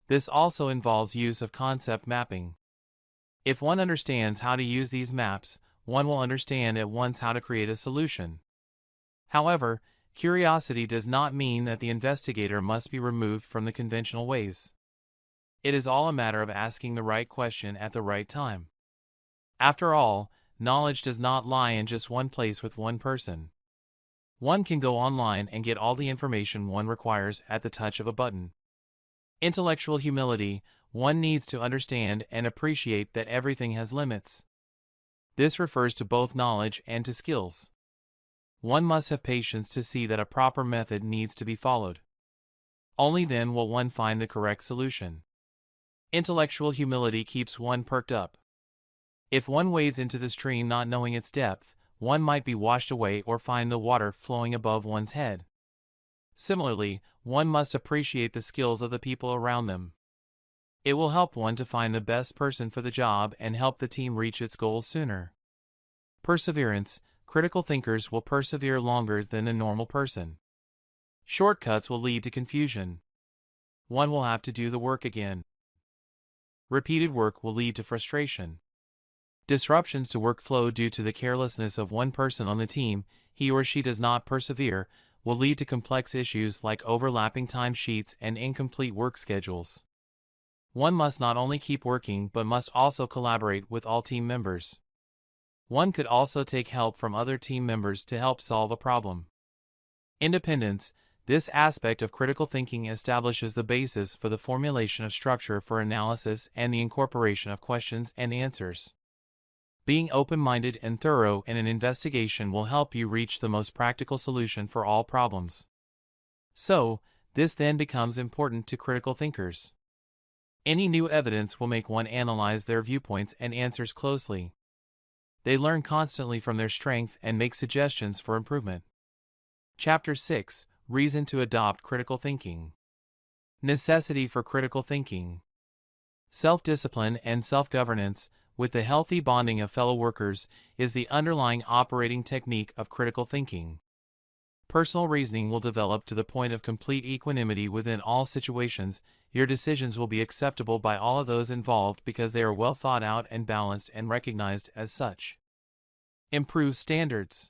Speaker 1: This also involves use of concept mapping. If one understands how to use these maps, one will understand at once how to create a solution. However, curiosity does not mean that the investigator must be removed from the conventional ways. It is all a matter of asking the right question at the right time. After all, knowledge does not lie in just one place with one person. One can go online and get all the information one requires at the touch of a button. Intellectual humility: one needs to understand and appreciate that everything has limits. This refers to both knowledge and to skills. One must have patience to see that a proper method needs to be followed. Only then will one find the correct solution. Intellectual humility keeps one perked up. If one wades into the stream not knowing its depth, one might be washed away or find the water flowing above one's head. Similarly, one must appreciate the skills of the people around them. It will help one to find the best person for the job and help the team reach its goals sooner. Perseverance: critical thinkers will persevere longer than a normal person. Shortcuts will lead to confusion. One will have to do the work again. Repeated work will lead to frustration. Disruptions to workflow due to the carelessness of one person on the team, he or she does not persevere, will lead to complex issues like overlapping timesheets and incomplete work schedules. One must not only keep working but must also collaborate with all team members. One could also take help from other team members to help solve a problem. Independence: this aspect of critical thinking establishes the basis for the formulation of structure for analysis and the incorporation of questions and answers. Being open-minded and thorough in an investigation will help you reach the most practical solution for all problems. So, this then becomes important to critical thinkers. Any new evidence will make one analyze their viewpoints and answers closely. They learn constantly from their strength and make suggestions for improvement. Chapter 6: Reason to adopt critical thinking. Necessity for critical thinking. Self-discipline and self-governance, with the healthy bonding of fellow workers, is the underlying operating technique of critical thinking. Personal reasoning will develop to the point of complete equanimity within all situations. Your decisions will be acceptable by all of those involved because they are well thought out and balanced and recognized as such. Improve standards.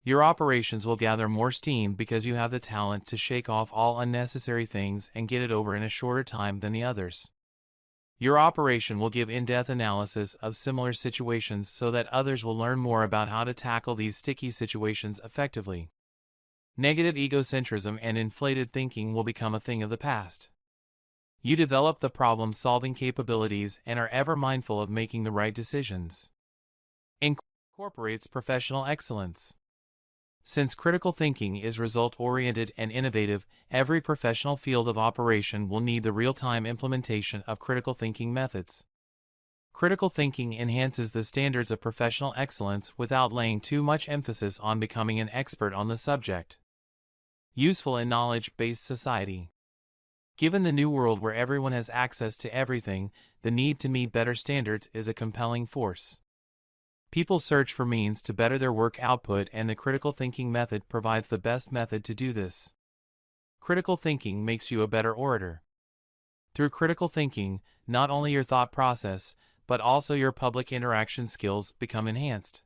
Speaker 1: Your operations will gather more steam because you have the talent to shake off all unnecessary things and get it over in a shorter time than the others. Your operation will give in-depth analysis of similar situations so that others will learn more about how to tackle these sticky situations effectively. Negative egocentrism and inflated thinking will become a thing of the past. You develop the problem-solving capabilities and are ever mindful of making the right decisions. Incorporates professional excellence. Since critical thinking is result-oriented and innovative, every professional field of operation will need the real-time implementation of critical thinking methods. Critical thinking enhances the standards of professional excellence without laying too much emphasis on becoming an expert on the subject. Useful in knowledge-based society. Given the new world where everyone has access to everything, the need to meet better standards is a compelling force. People search for means to better their work output, and the critical thinking method provides the best method to do this. Critical thinking makes you a better orator. Through critical thinking, not only your thought process, but also your public interaction skills become enhanced.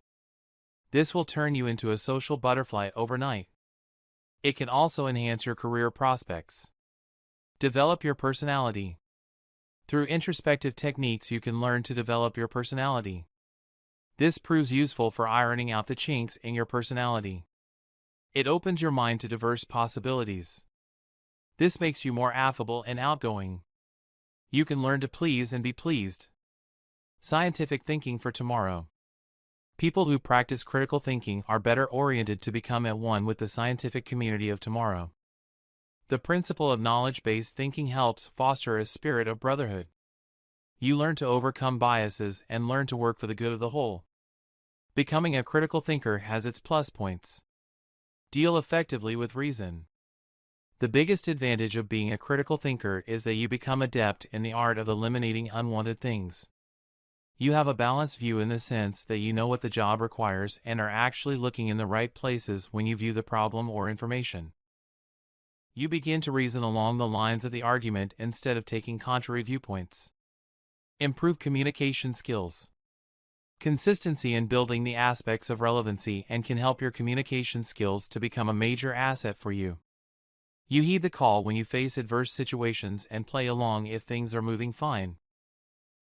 Speaker 1: This will turn you into a social butterfly overnight. It can also enhance your career prospects. Develop your personality. Through introspective techniques you can learn to develop your personality. This proves useful for ironing out the chinks in your personality. It opens your mind to diverse possibilities. This makes you more affable and outgoing. You can learn to please and be pleased. Scientific thinking for tomorrow. People who practice critical thinking are better oriented to become at one with the scientific community of tomorrow. The principle of knowledge-based thinking helps foster a spirit of brotherhood. You learn to overcome biases and learn to work for the good of the whole. Becoming a critical thinker has its plus points. Deal effectively with reason. The biggest advantage of being a critical thinker is that you become adept in the art of eliminating unwanted things. You have a balanced view in the sense that you know what the job requires and are actually looking in the right places when you view the problem or information. You begin to reason along the lines of the argument instead of taking contrary viewpoints. Improve communication skills. Consistency in building the aspects of relevancy and can help your communication skills to become a major asset for you. You heed the call when you face adverse situations and play along if things are moving fine.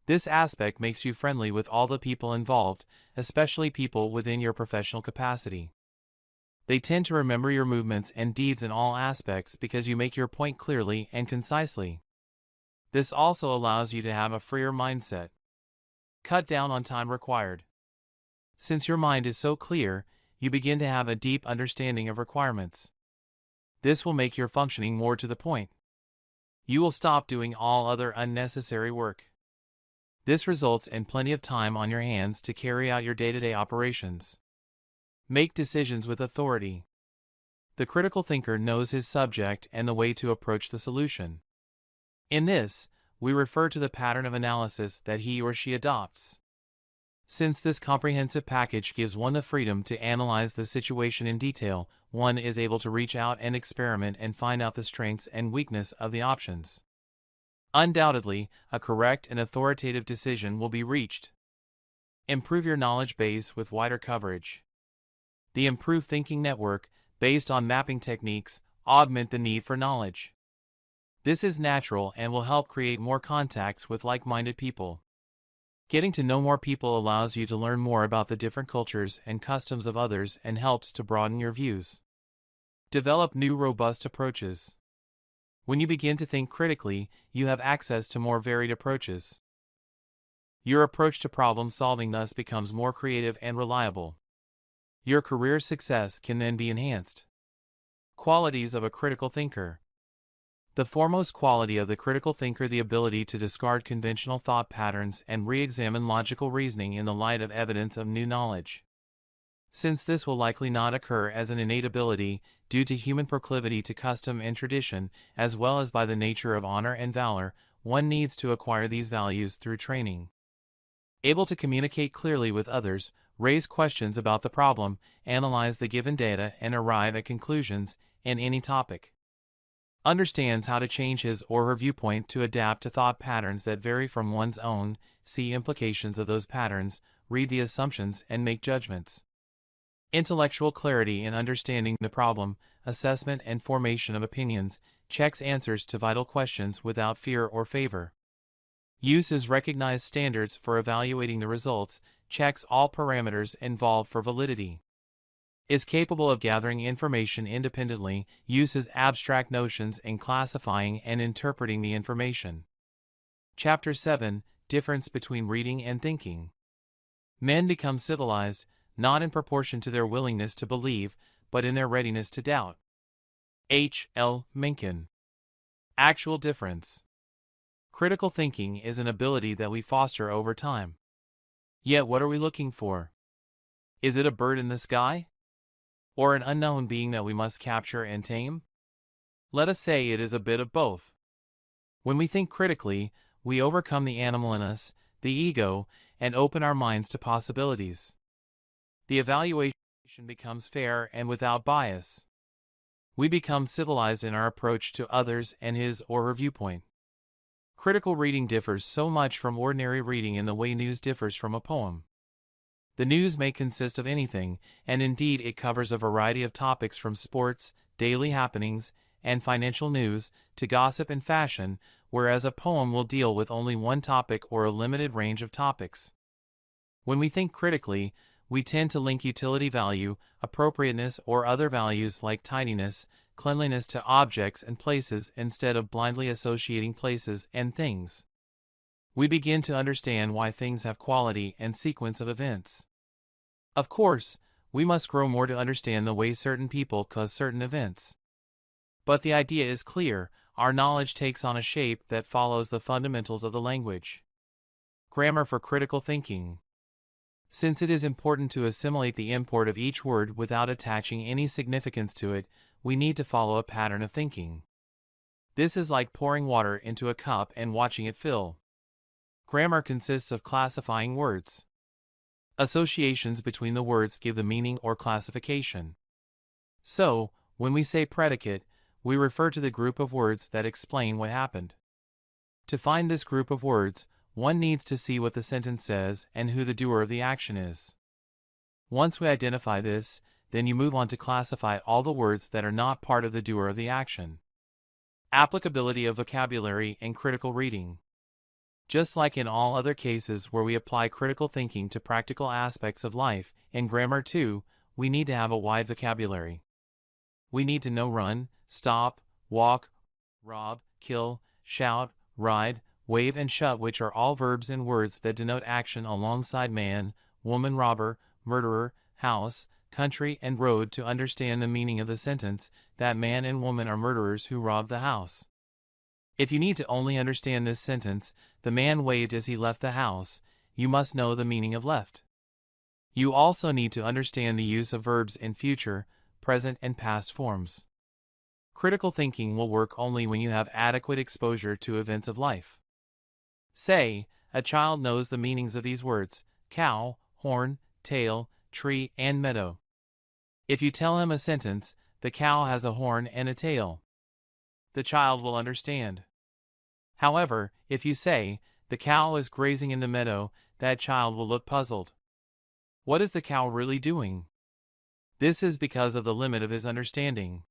Speaker 1: This aspect makes you friendly with all the people involved, especially people within your professional capacity. They tend to remember your movements and deeds in all aspects because you make your point clearly and concisely. This also allows you to have a freer mindset. Cut down on time required. Since your mind is so clear, you begin to have a deep understanding of requirements. This will make your functioning more to the point. You will stop doing all other unnecessary work. This results in plenty of time on your hands to carry out your day-to-day operations. Make decisions with authority. The critical thinker knows his subject and the way to approach the solution. In this, we refer to the pattern of analysis that he or she adopts. Since this comprehensive package gives one the freedom to analyze the situation in detail, one is able to reach out and experiment and find out the strengths and weakness of the options. Undoubtedly, a correct and authoritative decision will be reached. Improve your knowledge base with wider coverage. The improved thinking network, based on mapping techniques, augment the need for knowledge. This is natural and will help create more contacts with like-minded people. Getting to know more people allows you to learn more about the different cultures and customs of others and helps to broaden your views. Develop new robust approaches. When you begin to think critically, you have access to more varied approaches. Your approach to problem solving thus becomes more creative and reliable. Your career success can then be enhanced. Qualities of a critical thinker. The foremost quality of the critical thinker, the ability to discard conventional thought patterns and re-examine logical reasoning in the light of evidence of new knowledge. Since this will likely not occur as an innate ability due to human proclivity to custom and tradition, as well as by the nature of honor and valor, one needs to acquire these values through training. Able to communicate clearly with others, raise questions about the problem, analyze the given data, and arrive at conclusions in any topic. Understands how to change his or her viewpoint to adapt to thought patterns that vary from one's own, see implications of those patterns, read the assumptions, and make judgments. Intellectual clarity in understanding the problem, assessment and formation of opinions, checks answers to vital questions without fear or favor. Uses recognized standards for evaluating the results, checks all parameters involved for validity. Is capable of gathering information independently, uses abstract notions in classifying and interpreting the information. Chapter 7: Difference between reading and thinking. Men become civilized, not in proportion to their willingness to believe, but in their readiness to doubt. H. L. Mencken. Actual difference. Critical thinking is an ability that we foster over time. Yet what are we looking for? Is it a bird in the sky? Or an unknown being that we must capture and tame? Let us say it is a bit of both. When we think critically, we overcome the animal in us, the ego, and open our minds to possibilities. The evaluation becomes fair and without bias. We become civilized in our approach to others and his or her viewpoint. Critical reading differs so much from ordinary reading in the way news differs from a poem. The news may consist of anything, and indeed it covers a variety of topics from sports, daily happenings, and financial news, to gossip and fashion, whereas a poem will deal with only one topic or a limited range of topics. When we think critically, we tend to link utility value, appropriateness, or other values like tidiness, cleanliness to objects and places instead of blindly associating places and things. We begin to understand why things have quality and sequence of events. Of course, we must grow more to understand the way certain people cause certain events. But the idea is clear: our knowledge takes on a shape that follows the fundamentals of the language. Grammar for critical thinking. Since it is important to assimilate the import of each word without attaching any significance to it, we need to follow a pattern of thinking. This is like pouring water into a cup and watching it fill. Grammar consists of classifying words. Associations between the words give the meaning or classification. So, when we say predicate, we refer to the group of words that explain what happened. To find this group of words, One needs to see what the sentence says and who the doer of the action is. Once we identify this, then you move on to classify all the words that are not part of the doer of the action. Applicability of vocabulary and critical reading. Just like in all other cases where we apply critical thinking to practical aspects of life, in grammar too, we need to have a wide vocabulary. We need to know run, stop, walk, rob, kill, shout, ride, wave and shut, which are all verbs and words that denote action alongside man, woman, robber, murderer, house, country and road, to understand the meaning of the sentence that man and woman are murderers who robbed the house. If you need to only understand this sentence, the man waved as he left the house, you must know the meaning of left. You also need to understand the use of verbs in future, present and past forms. Critical thinking will work only when you have adequate exposure to events of life. Say, a child knows the meanings of these words: cow, horn, tail, tree, and meadow. If you tell him a sentence, the cow has a horn and a tail, the child will understand. However, if you say, the cow is grazing in the meadow, that child will look puzzled. What is the cow really doing? This is because of the limit of his understanding.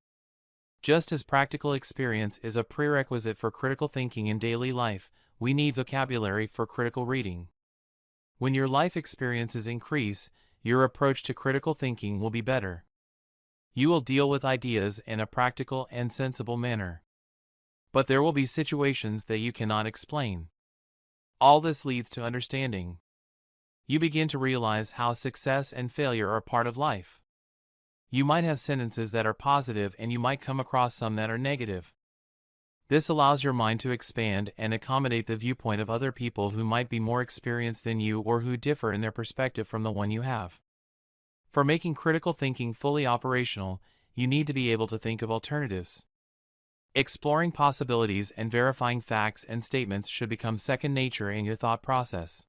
Speaker 1: Just as practical experience is a prerequisite for critical thinking in daily life, we need vocabulary for critical reading. When your life experiences increase, your approach to critical thinking will be better. You will deal with ideas in a practical and sensible manner. But there will be situations that you cannot explain. All this leads to understanding. You begin to realize how success and failure are part of life. You might have sentences that are positive and you might come across some that are negative. This allows your mind to expand and accommodate the viewpoint of other people who might be more experienced than you or who differ in their perspective from the one you have. For making critical thinking fully operational, you need to be able to think of alternatives. Exploring possibilities and verifying facts and statements should become second nature in your thought process.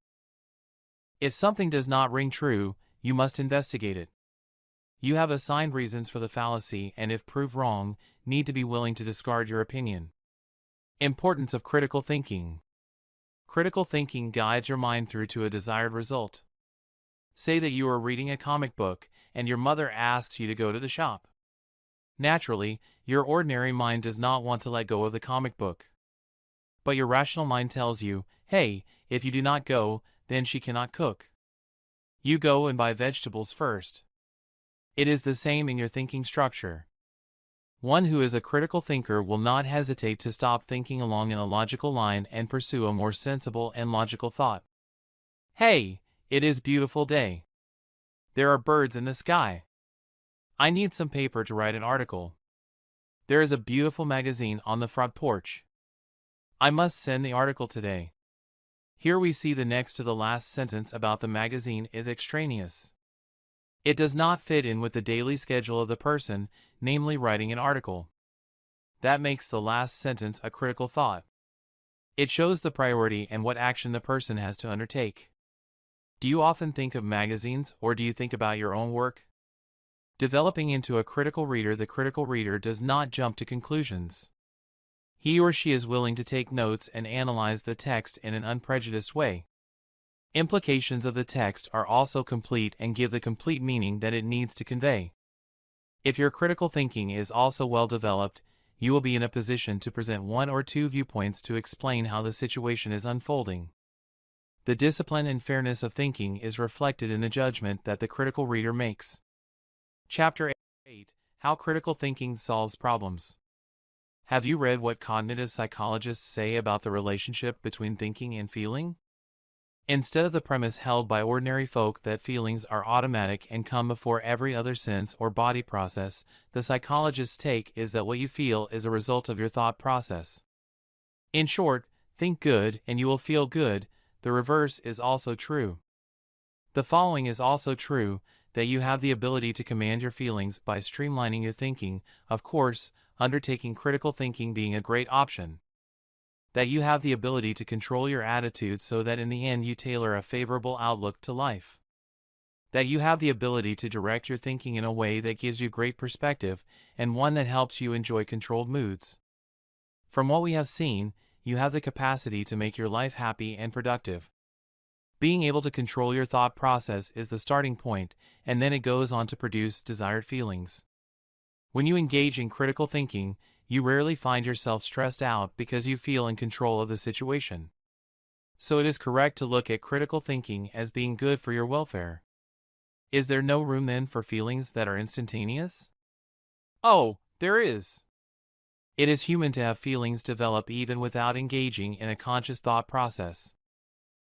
Speaker 1: If something does not ring true, you must investigate it. You have assigned reasons for the fallacy and, if proved wrong, need to be willing to discard your opinion. Importance of critical thinking. Critical thinking guides your mind through to a desired result. Say that you are reading a comic book and your mother asks you to go to the shop. Naturally, your ordinary mind does not want to let go of the comic book. But your rational mind tells you, hey, if you do not go, then she cannot cook. You go and buy vegetables first. It is the same in your thinking structure. One who is a critical thinker will not hesitate to stop thinking along in a logical line and pursue a more sensible and logical thought. Hey, it is a beautiful day. There are birds in the sky. I need some paper to write an article. There is a beautiful magazine on the front porch. I must send the article today. Here we see the next to the last sentence about the magazine is extraneous. It does not fit in with the daily schedule of the person, namely writing an article. That makes the last sentence a critical thought. It shows the priority and what action the person has to undertake. Do you often think of magazines, or do you think about your own work? Developing into a critical reader, the critical reader does not jump to conclusions. He or she is willing to take notes and analyze the text in an unprejudiced way. Implications of the text are also complete and give the complete meaning that it needs to convey. If your critical thinking is also well developed, you will be in a position to present one or two viewpoints to explain how the situation is unfolding. The discipline and fairness of thinking is reflected in the judgment that the critical reader makes. Chapter 8: How Critical Thinking Solves Problems. Have you read what cognitive psychologists say about the relationship between thinking and feeling? Instead of the premise held by ordinary folk that feelings are automatic and come before every other sense or body process, the psychologist's take is that what you feel is a result of your thought process. In short, think good and you will feel good. The reverse is also true. The following is also true, that you have the ability to command your feelings by streamlining your thinking, of course, undertaking critical thinking being a great option. That you have the ability to control your attitude so that in the end you tailor a favorable outlook to life. That you have the ability to direct your thinking in a way that gives you great perspective and one that helps you enjoy controlled moods. From what we have seen, you have the capacity to make your life happy and productive. Being able to control your thought process is the starting point, and then it goes on to produce desired feelings. When you engage in critical thinking, you rarely find yourself stressed out because you feel in control of the situation. So it is correct to look at critical thinking as being good for your welfare. Is there no room then for feelings that are instantaneous? Oh, there is. It is human to have feelings develop even without engaging in a conscious thought process.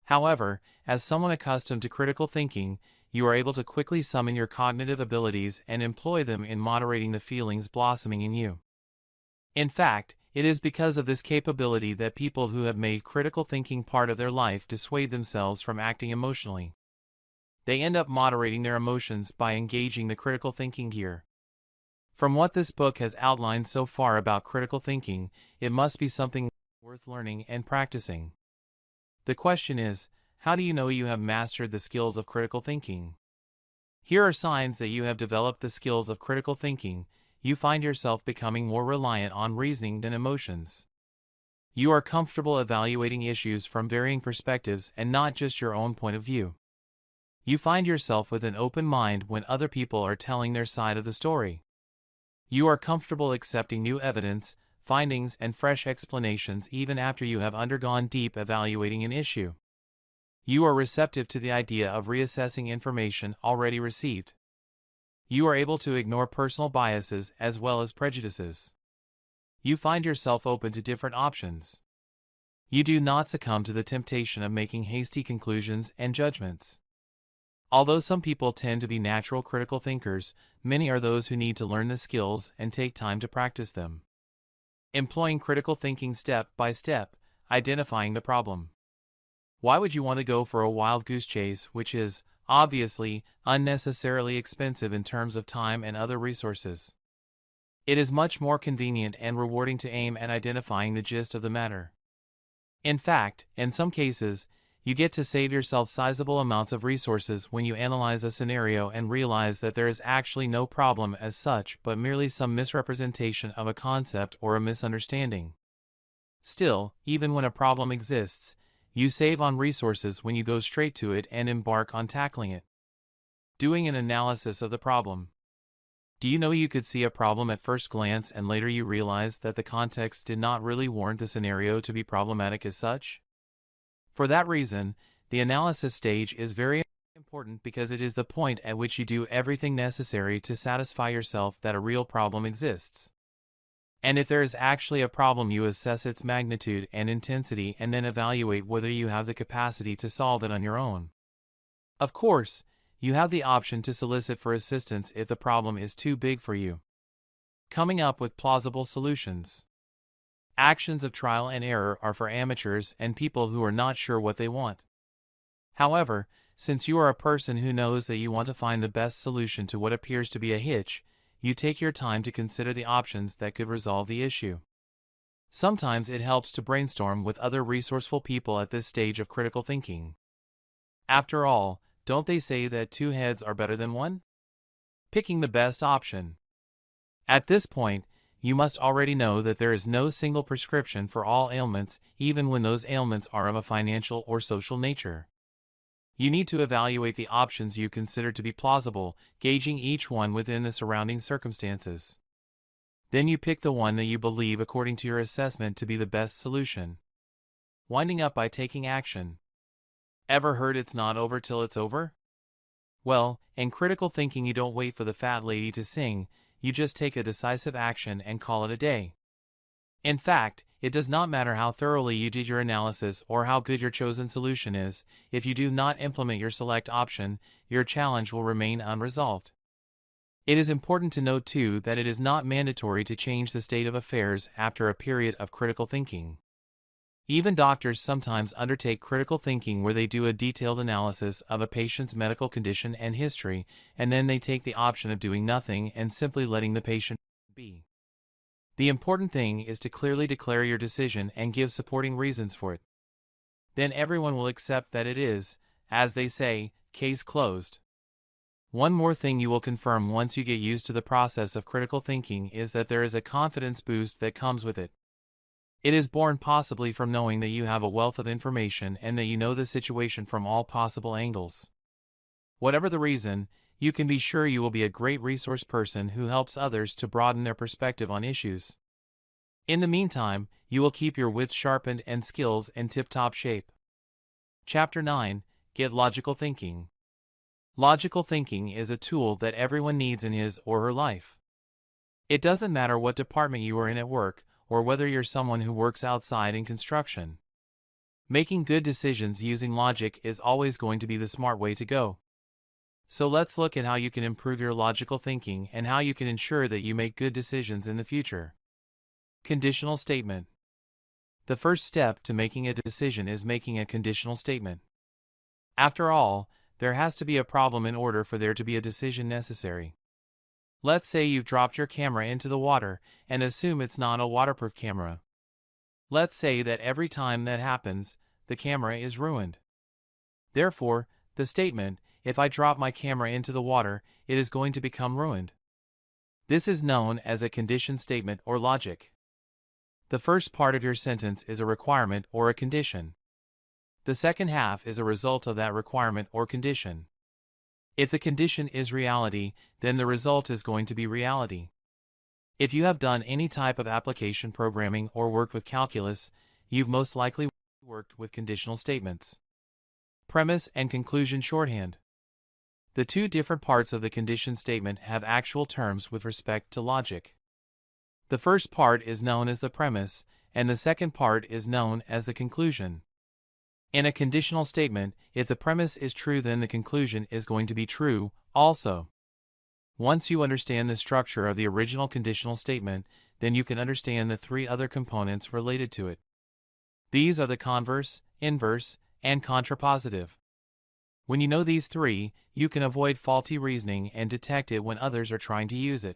Speaker 1: However, as someone accustomed to critical thinking, you are able to quickly summon your cognitive abilities and employ them in moderating the feelings blossoming in you. In fact, it is because of this capability that people who have made critical thinking part of their life dissuade themselves from acting emotionally. They end up moderating their emotions by engaging the critical thinking gear. From what this book has outlined so far about critical thinking, it must be something worth learning and practicing. The question is, how do you know you have mastered the skills of critical thinking? Here are signs that you have developed the skills of critical thinking. You find yourself becoming more reliant on reasoning than emotions. You are comfortable evaluating issues from varying perspectives and not just your own point of view. You find yourself with an open mind when other people are telling their side of the story. You are comfortable accepting new evidence, findings, and fresh explanations even after you have undergone deep evaluating an issue. You are receptive to the idea of reassessing information already received. You are able to ignore personal biases as well as prejudices. You find yourself open to different options. You do not succumb to the temptation of making hasty conclusions and judgments. Although some people tend to be natural critical thinkers, many are those who need to learn the skills and take time to practice them. Employing critical thinking step by step, identifying the problem. Why would you want to go for a wild goose chase, which is, obviously, unnecessarily expensive in terms of time and other resources? It is much more convenient and rewarding to aim at identifying the gist of the matter. In fact, in some cases, you get to save yourself sizable amounts of resources when you analyze a scenario and realize that there is actually no problem as such but merely some misrepresentation of a concept or a misunderstanding. Still, even when a problem exists, you save on resources when you go straight to it and embark on tackling it. Doing an analysis of the problem. Do you know you could see a problem at first glance and later you realize that the context did not really warrant the scenario to be problematic as such? For that reason, the analysis stage is very important because it is the point at which you do everything necessary to satisfy yourself that a real problem exists. And if there is actually a problem, you assess its magnitude and intensity and then evaluate whether you have the capacity to solve it on your own. Of course, you have the option to solicit for assistance if the problem is too big for you. Coming up with plausible solutions. Actions of trial and error are for amateurs and people who are not sure what they want. However, since you are a person who knows that you want to find the best solution to what appears to be a hitch, you take your time to consider the options that could resolve the issue. Sometimes it helps to brainstorm with other resourceful people at this stage of critical thinking. After all, don't they say that two heads are better than one? Picking the best option. At this point, you must already know that there is no single prescription for all ailments, even when those ailments are of a financial or social nature. You need to evaluate the options you consider to be plausible, gauging each one within the surrounding circumstances. Then you pick the one that you believe according to your assessment to be the best solution. Winding up by taking action. Ever heard it's not over till it's over? Well, in critical thinking you don't wait for the fat lady to sing, you just take a decisive action and call it a day. In fact, it does not matter how thoroughly you did your analysis or how good your chosen solution is, if you do not implement your select option, your challenge will remain unresolved. It is important to note too that it is not mandatory to change the state of affairs after a period of critical thinking. Even doctors sometimes undertake critical thinking where they do a detailed analysis of a patient's medical condition and history, and then they take the option of doing nothing and simply letting the patient be. The important thing is to clearly declare your decision and give supporting reasons for it. Then everyone will accept that it is, as they say, case closed. One more thing you will confirm once you get used to the process of critical thinking is that there is a confidence boost that comes with it. It is born possibly from knowing that you have a wealth of information and that you know the situation from all possible angles. Whatever the reason, you can be sure you will be a great resource person who helps others to broaden their perspective on issues. In the meantime, you will keep your wits sharpened and skills in tip-top shape. Chapter 9. Get Logical Thinking. Logical thinking is a tool that everyone needs in his or her life. It doesn't matter what department you are in at work, or whether you're someone who works outside in construction. Making good decisions using logic is always going to be the smart way to go. So let's look at how you can improve your logical thinking and how you can ensure that you make good decisions in the future. Conditional statement. The first step to making a decision is making a conditional statement. After all, there has to be a problem in order for there to be a decision necessary. Let's say you've dropped your camera into the water and assume it's not a waterproof camera. Let's say that every time that happens, the camera is ruined. Therefore, the statement, if I drop my camera into the water, it is going to become ruined. This is known as a condition statement or logic. The first part of your sentence is a requirement or a condition. The second half is a result of that requirement or condition. If the condition is reality, then the result is going to be reality. If you have done any type of application programming or worked with calculus, you've most likely worked with conditional statements. Premise and conclusion shorthand. The two different parts of the condition statement have actual terms with respect to logic. The first part is known as the premise, and the second part is known as the conclusion. In a conditional statement, if the premise is true, then the conclusion is going to be true also. Once you understand the structure of the original conditional statement, then you can understand the three other components related to it. These are the converse, inverse, and contrapositive. When you know these three, you can avoid faulty reasoning and detect it when others are trying to use it.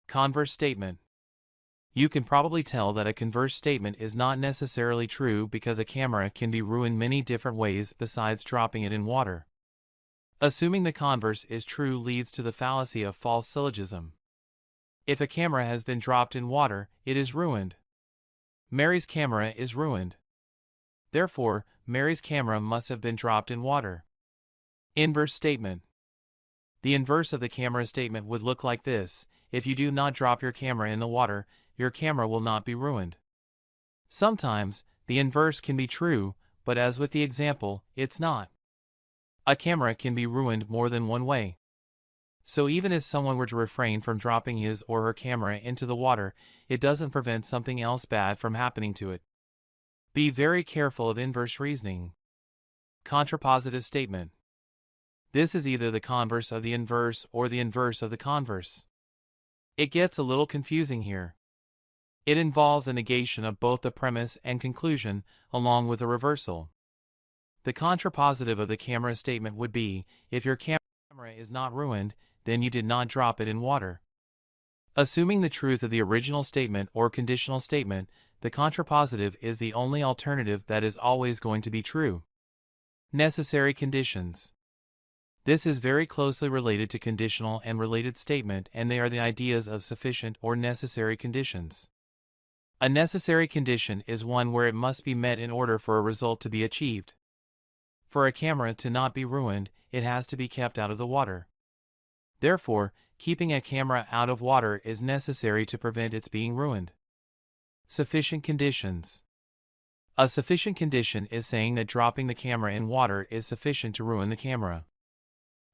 Speaker 1: Converse statement. You can probably tell that a converse statement is not necessarily true because a camera can be ruined many different ways besides dropping it in water. Assuming the converse is true leads to the fallacy of false syllogism. If a camera has been dropped in water, it is ruined. Mary's camera is ruined. Therefore, Mary's camera must have been dropped in water. Inverse statement. The inverse of the camera statement would look like this: if you do not drop your camera in the water, your camera will not be ruined. Sometimes, the inverse can be true, but as with the example, it's not. A camera can be ruined more than one way. So even if someone were to refrain from dropping his or her camera into the water, it doesn't prevent something else bad from happening to it. Be very careful of inverse reasoning. Contrapositive statement. This is either the converse of the inverse or the inverse of the converse. It gets a little confusing here. It involves a negation of both the premise and conclusion, along with a reversal. The contrapositive of the camera statement would be, if your camera is not ruined, then you did not drop it in water. Assuming the truth of the original statement or conditional statement, the contrapositive is the only alternative that is always going to be true. Necessary conditions. This is very closely related to conditional and related statement, and they are the ideas of sufficient or necessary conditions. A necessary condition is one where it must be met in order for a result to be achieved. For a camera to not be ruined, it has to be kept out of the water. Therefore, keeping a camera out of water is necessary to prevent its being ruined. Sufficient conditions. A sufficient condition is saying that dropping the camera in water is sufficient to ruin the camera.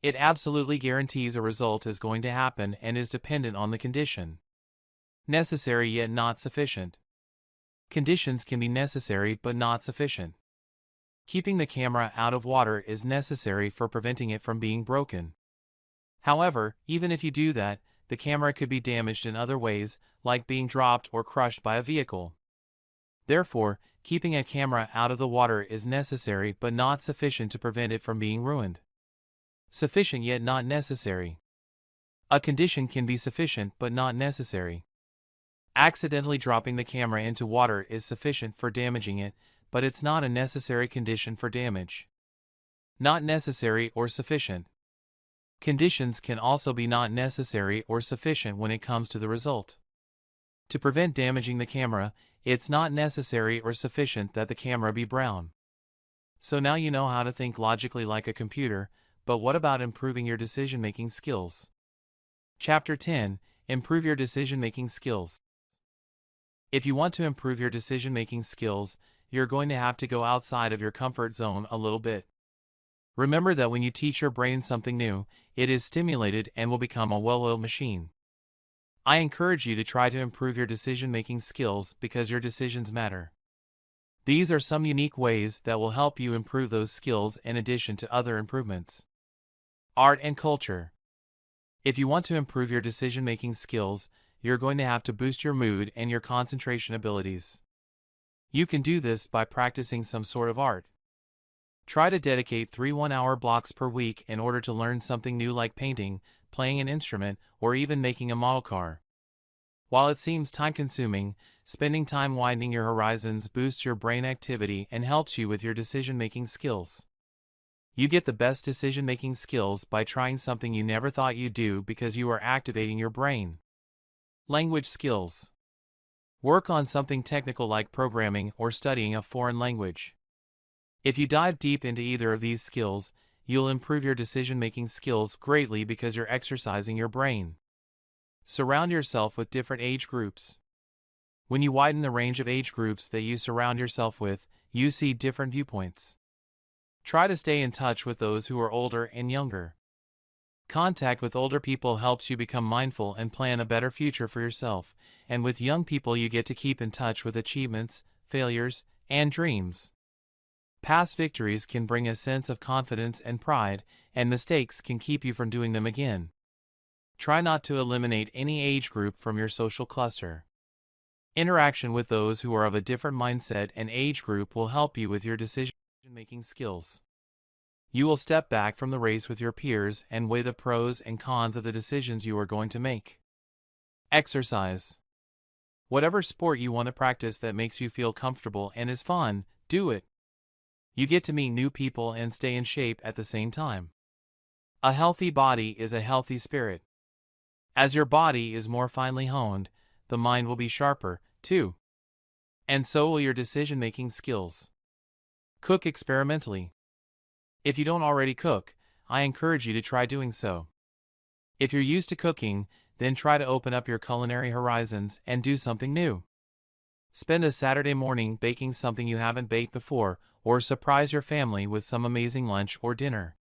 Speaker 1: It absolutely guarantees a result is going to happen and is dependent on the condition. Necessary yet not sufficient. Conditions can be necessary but not sufficient. Keeping the camera out of water is necessary for preventing it from being broken. However, even if you do that, the camera could be damaged in other ways, like being dropped or crushed by a vehicle. Therefore, keeping a camera out of the water is necessary but not sufficient to prevent it from being ruined. Sufficient yet not necessary. A condition can be sufficient but not necessary. Accidentally dropping the camera into water is sufficient for damaging it, but it's not a necessary condition for damage. Not necessary or sufficient. Conditions can also be not necessary or sufficient when it comes to the result. To prevent damaging the camera, it's not necessary or sufficient that the camera be brown. So now you know how to think logically like a computer, but what about improving your decision-making skills? Chapter 10: Improve your decision-making skills. If you want to improve your decision-making skills, you're going to have to go outside of your comfort zone a little bit. Remember that when you teach your brain something new, it is stimulated and will become a well-oiled machine. I encourage you to try to improve your decision-making skills because your decisions matter. These are some unique ways that will help you improve those skills in addition to other improvements. Art and culture. If you want to improve your decision-making skills, you're going to have to boost your mood and your concentration abilities. You can do this by practicing some sort of art. Try to dedicate 3 one-hour blocks per week in order to learn something new like painting, playing an instrument, or even making a model car. While it seems time-consuming, spending time widening your horizons boosts your brain activity and helps you with your decision-making skills. You get the best decision-making skills by trying something you never thought you'd do because you are activating your brain. Language skills. Work on something technical like programming or studying a foreign language. If you dive deep into either of these skills, you'll improve your decision-making skills greatly because you're exercising your brain. Surround yourself with different age groups. When you widen the range of age groups that you surround yourself with, you see different viewpoints. Try to stay in touch with those who are older and younger. Contact with older people helps you become mindful and plan a better future for yourself, and with young people you get to keep in touch with achievements, failures, and dreams. Past victories can bring a sense of confidence and pride, and mistakes can keep you from doing them again. Try not to eliminate any age group from your social cluster. Interaction with those who are of a different mindset and age group will help you with your decision-making skills. You will step back from the race with your peers and weigh the pros and cons of the decisions you are going to make. Exercise. Whatever sport you want to practice that makes you feel comfortable and is fun, do it. You get to meet new people and stay in shape at the same time. A healthy body is a healthy spirit. As your body is more finely honed, the mind will be sharper, too. And so will your decision-making skills. Cook experimentally. If you don't already cook, I encourage you to try doing so. If you're used to cooking, then try to open up your culinary horizons and do something new. Spend a Saturday morning baking something you haven't baked before, or surprise your family with some amazing lunch or dinner.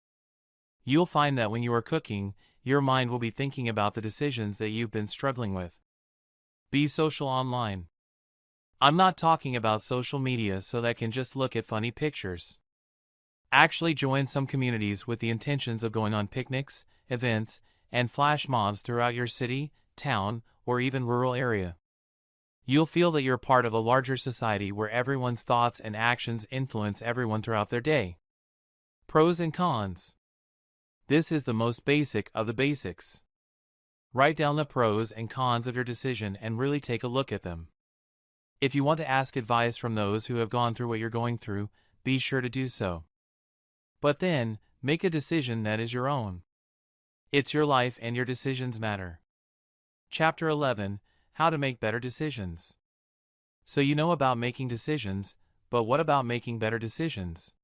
Speaker 1: You'll find that when you are cooking, your mind will be thinking about the decisions that you've been struggling with. Be social online. I'm not talking about social media so that can just look at funny pictures. Actually join some communities with the intentions of going on picnics, events, and flash mobs throughout your city, town, or even rural area. You'll feel that you're part of a larger society where everyone's thoughts and actions influence everyone throughout their day. Pros and cons. This is the most basic of the basics. Write down the pros and cons of your decision and really take a look at them. If you want to ask advice from those who have gone through what you're going through, be sure to do so. But then, make a decision that is your own. It's your life and your decisions matter. Chapter 11: How to Make Better Decisions. So you know about making decisions, but what about making better decisions?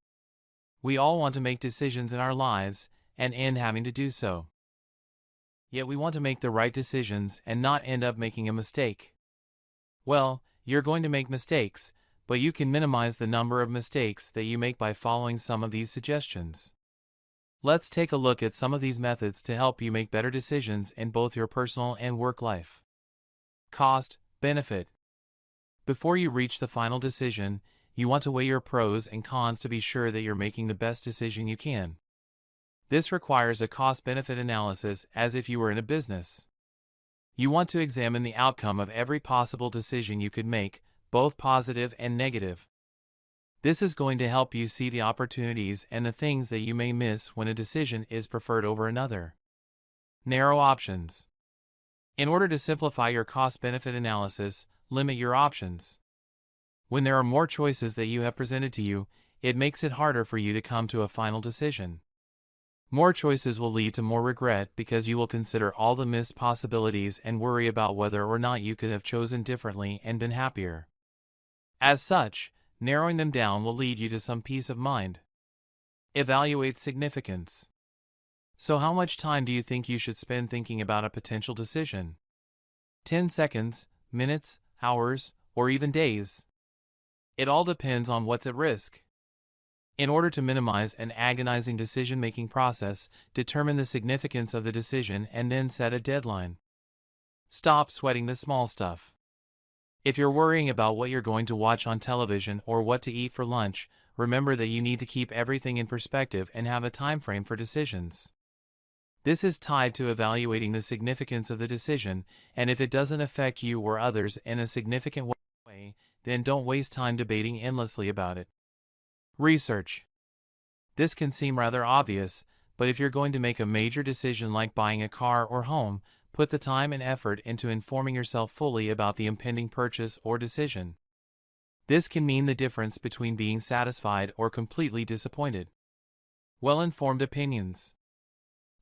Speaker 1: We all want to make decisions in our lives, and end having to do so. Yet we want to make the right decisions and not end up making a mistake. Well, you're going to make mistakes, but you can minimize the number of mistakes that you make by following some of these suggestions. Let's take a look at some of these methods to help you make better decisions in both your personal and work life. Cost, benefit. Before you reach the final decision, you want to weigh your pros and cons to be sure that you're making the best decision you can. This requires a cost-benefit analysis as if you were in a business. You want to examine the outcome of every possible decision you could make, both positive and negative. This is going to help you see the opportunities and the things that you may miss when a decision is preferred over another. Narrow options. In order to simplify your cost-benefit analysis, limit your options. When there are more choices that you have presented to you, it makes it harder for you to come to a final decision. More choices will lead to more regret because you will consider all the missed possibilities and worry about whether or not you could have chosen differently and been happier. As such, narrowing them down will lead you to some peace of mind. Evaluate significance. So how much time do you think you should spend thinking about a potential decision? 10 seconds, minutes, hours, or even days? It all depends on what's at risk. In order to minimize an agonizing decision-making process, determine the significance of the decision and then set a deadline. Stop sweating the small stuff. If you're worrying about what you're going to watch on television or what to eat for lunch, remember that you need to keep everything in perspective and have a time frame for decisions. This is tied to evaluating the significance of the decision, and if it doesn't affect you or others in a significant way, then don't waste time debating endlessly about it. Research. This can seem rather obvious, but if you're going to make a major decision like buying a car or home, put the time and effort into informing yourself fully about the impending purchase or decision. This can mean the difference between being satisfied or completely disappointed. Well-informed opinions.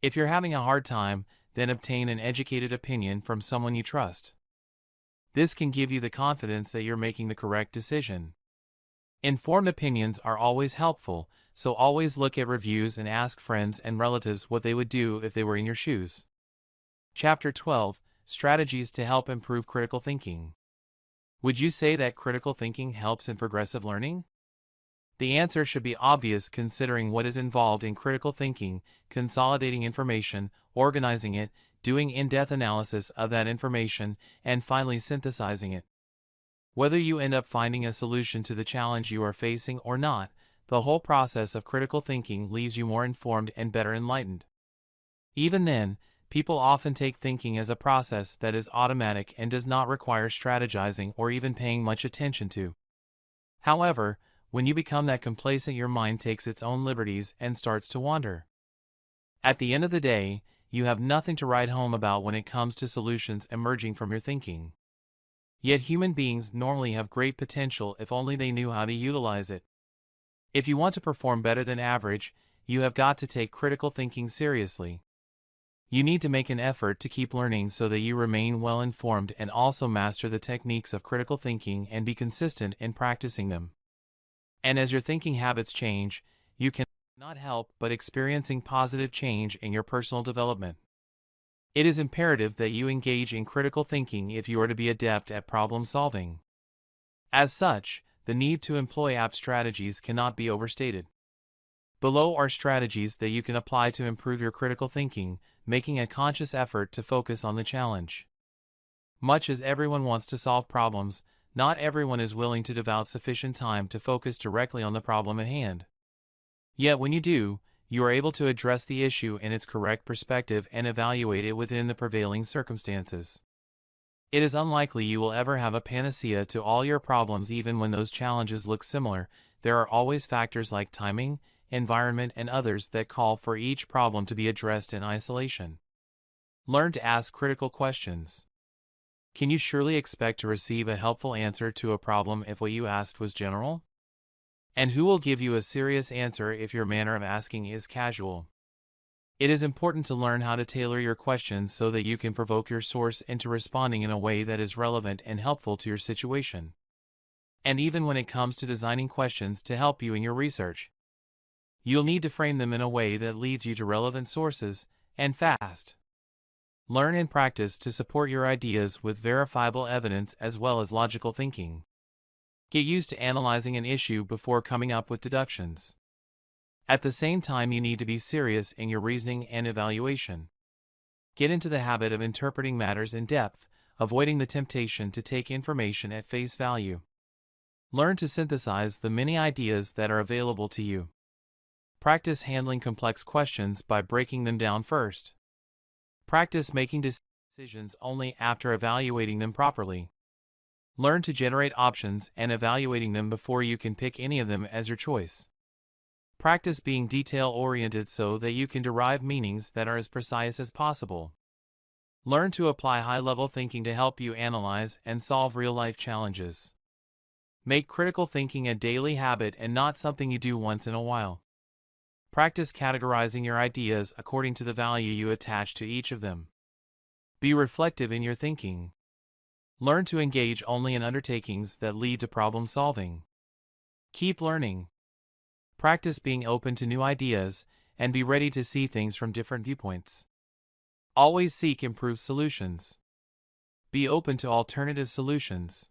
Speaker 1: If you're having a hard time, then obtain an educated opinion from someone you trust. This can give you the confidence that you're making the correct decision. Informed opinions are always helpful, so always look at reviews and ask friends and relatives what they would do if they were in your shoes. Chapter 12: Strategies to help improve critical thinking. Would you say that critical thinking helps in progressive learning? The answer should be obvious considering what is involved in critical thinking: consolidating information, organizing it, doing in-depth analysis of that information, and finally synthesizing it. Whether you end up finding a solution to the challenge you are facing or not, the whole process of critical thinking leaves you more informed and better enlightened. Even then, people often take thinking as a process that is automatic and does not require strategizing or even paying much attention to. However, when you become that complacent, your mind takes its own liberties and starts to wander. At the end of the day, you have nothing to write home about when it comes to solutions emerging from your thinking. Yet human beings normally have great potential if only they knew how to utilize it. If you want to perform better than average, you have got to take critical thinking seriously. You need to make an effort to keep learning so that you remain well informed and also master the techniques of critical thinking and be consistent in practicing them. And as your thinking habits change, you can not help but experiencing positive change in your personal development. It is imperative that you engage in critical thinking if you are to be adept at problem solving. As such, the need to employ apt strategies cannot be overstated. Below are strategies that you can apply to improve your critical thinking, making a conscious effort to focus on the challenge. Much as everyone wants to solve problems, not everyone is willing to devote sufficient time to focus directly on the problem at hand. Yet when you do, you are able to address the issue in its correct perspective and evaluate it within the prevailing circumstances. It is unlikely you will ever have a panacea to all your problems. Even when those challenges look similar, there are always factors like timing, environment, and others that call for each problem to be addressed in isolation. Learn to ask critical questions. Can you surely expect to receive a helpful answer to a problem if what you asked was general? And who will give you a serious answer if your manner of asking is casual? It is important to learn how to tailor your questions so that you can provoke your source into responding in a way that is relevant and helpful to your situation. And even when it comes to designing questions to help you in your research, you'll need to frame them in a way that leads you to relevant sources, and fast. Learn and practice to support your ideas with verifiable evidence as well as logical thinking. Get used to analyzing an issue before coming up with deductions. At the same time, you need to be serious in your reasoning and evaluation. Get into the habit of interpreting matters in depth, avoiding the temptation to take information at face value. Learn to synthesize the many ideas that are available to you. Practice handling complex questions by breaking them down first. Practice making decisions only after evaluating them properly. Learn to generate options and evaluating them before you can pick any of them as your choice. Practice being detail-oriented so that you can derive meanings that are as precise as possible. Learn to apply high-level thinking to help you analyze and solve real-life challenges. Make critical thinking a daily habit and not something you do once in a while. Practice categorizing your ideas according to the value you attach to each of them. Be reflective in your thinking. Learn to engage only in undertakings that lead to problem solving. Keep learning. Practice being open to new ideas and be ready to see things from different viewpoints. Always seek improved solutions. Be open to alternative solutions.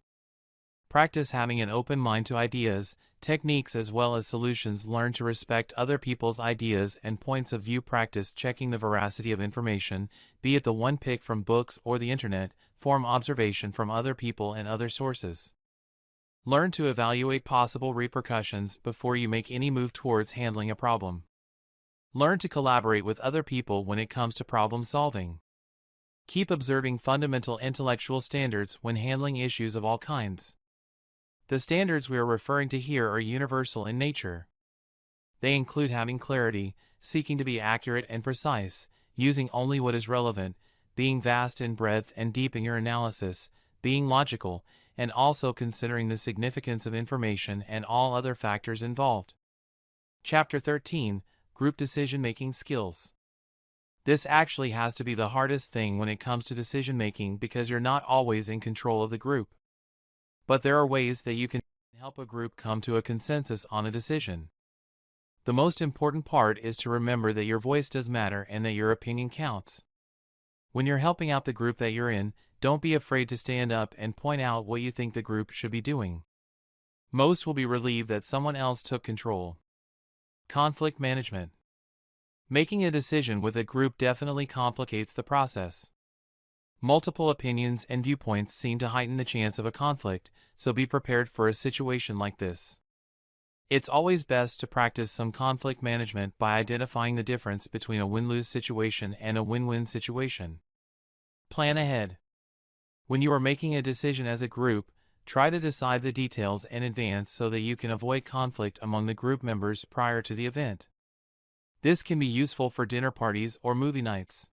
Speaker 1: Practice having an open mind to ideas, techniques as well as solutions. Learn to respect other people's ideas and points of view. Practice checking the veracity of information, be it the one picked from books or the internet. Form observation from other people and other sources. Learn to evaluate possible repercussions before you make any move towards handling a problem. Learn to collaborate with other people when it comes to problem solving. Keep observing fundamental intellectual standards when handling issues of all kinds. The standards we are referring to here are universal in nature. They include having clarity, seeking to be accurate and precise, using only what is relevant, being vast in breadth and deep in your analysis, being logical, and also considering the significance of information and all other factors involved. Chapter 13, Group Decision-Making Skills. This actually has to be the hardest thing when it comes to decision-making because you're not always in control of the group. But there are ways that you can help a group come to a consensus on a decision. The most important part is to remember that your voice does matter and that your opinion counts. When you're helping out the group that you're in, don't be afraid to stand up and point out what you think the group should be doing. Most will be relieved that someone else took control. Conflict management. Making a decision with a group definitely complicates the process. Multiple opinions and viewpoints seem to heighten the chance of a conflict, so be prepared for a situation like this. It's always best to practice some conflict management by identifying the difference between a win-lose situation and a win-win situation. Plan ahead. When you are making a decision as a group, try to decide the details in advance so that you can avoid conflict among the group members prior to the event. This can be useful for dinner parties or movie nights.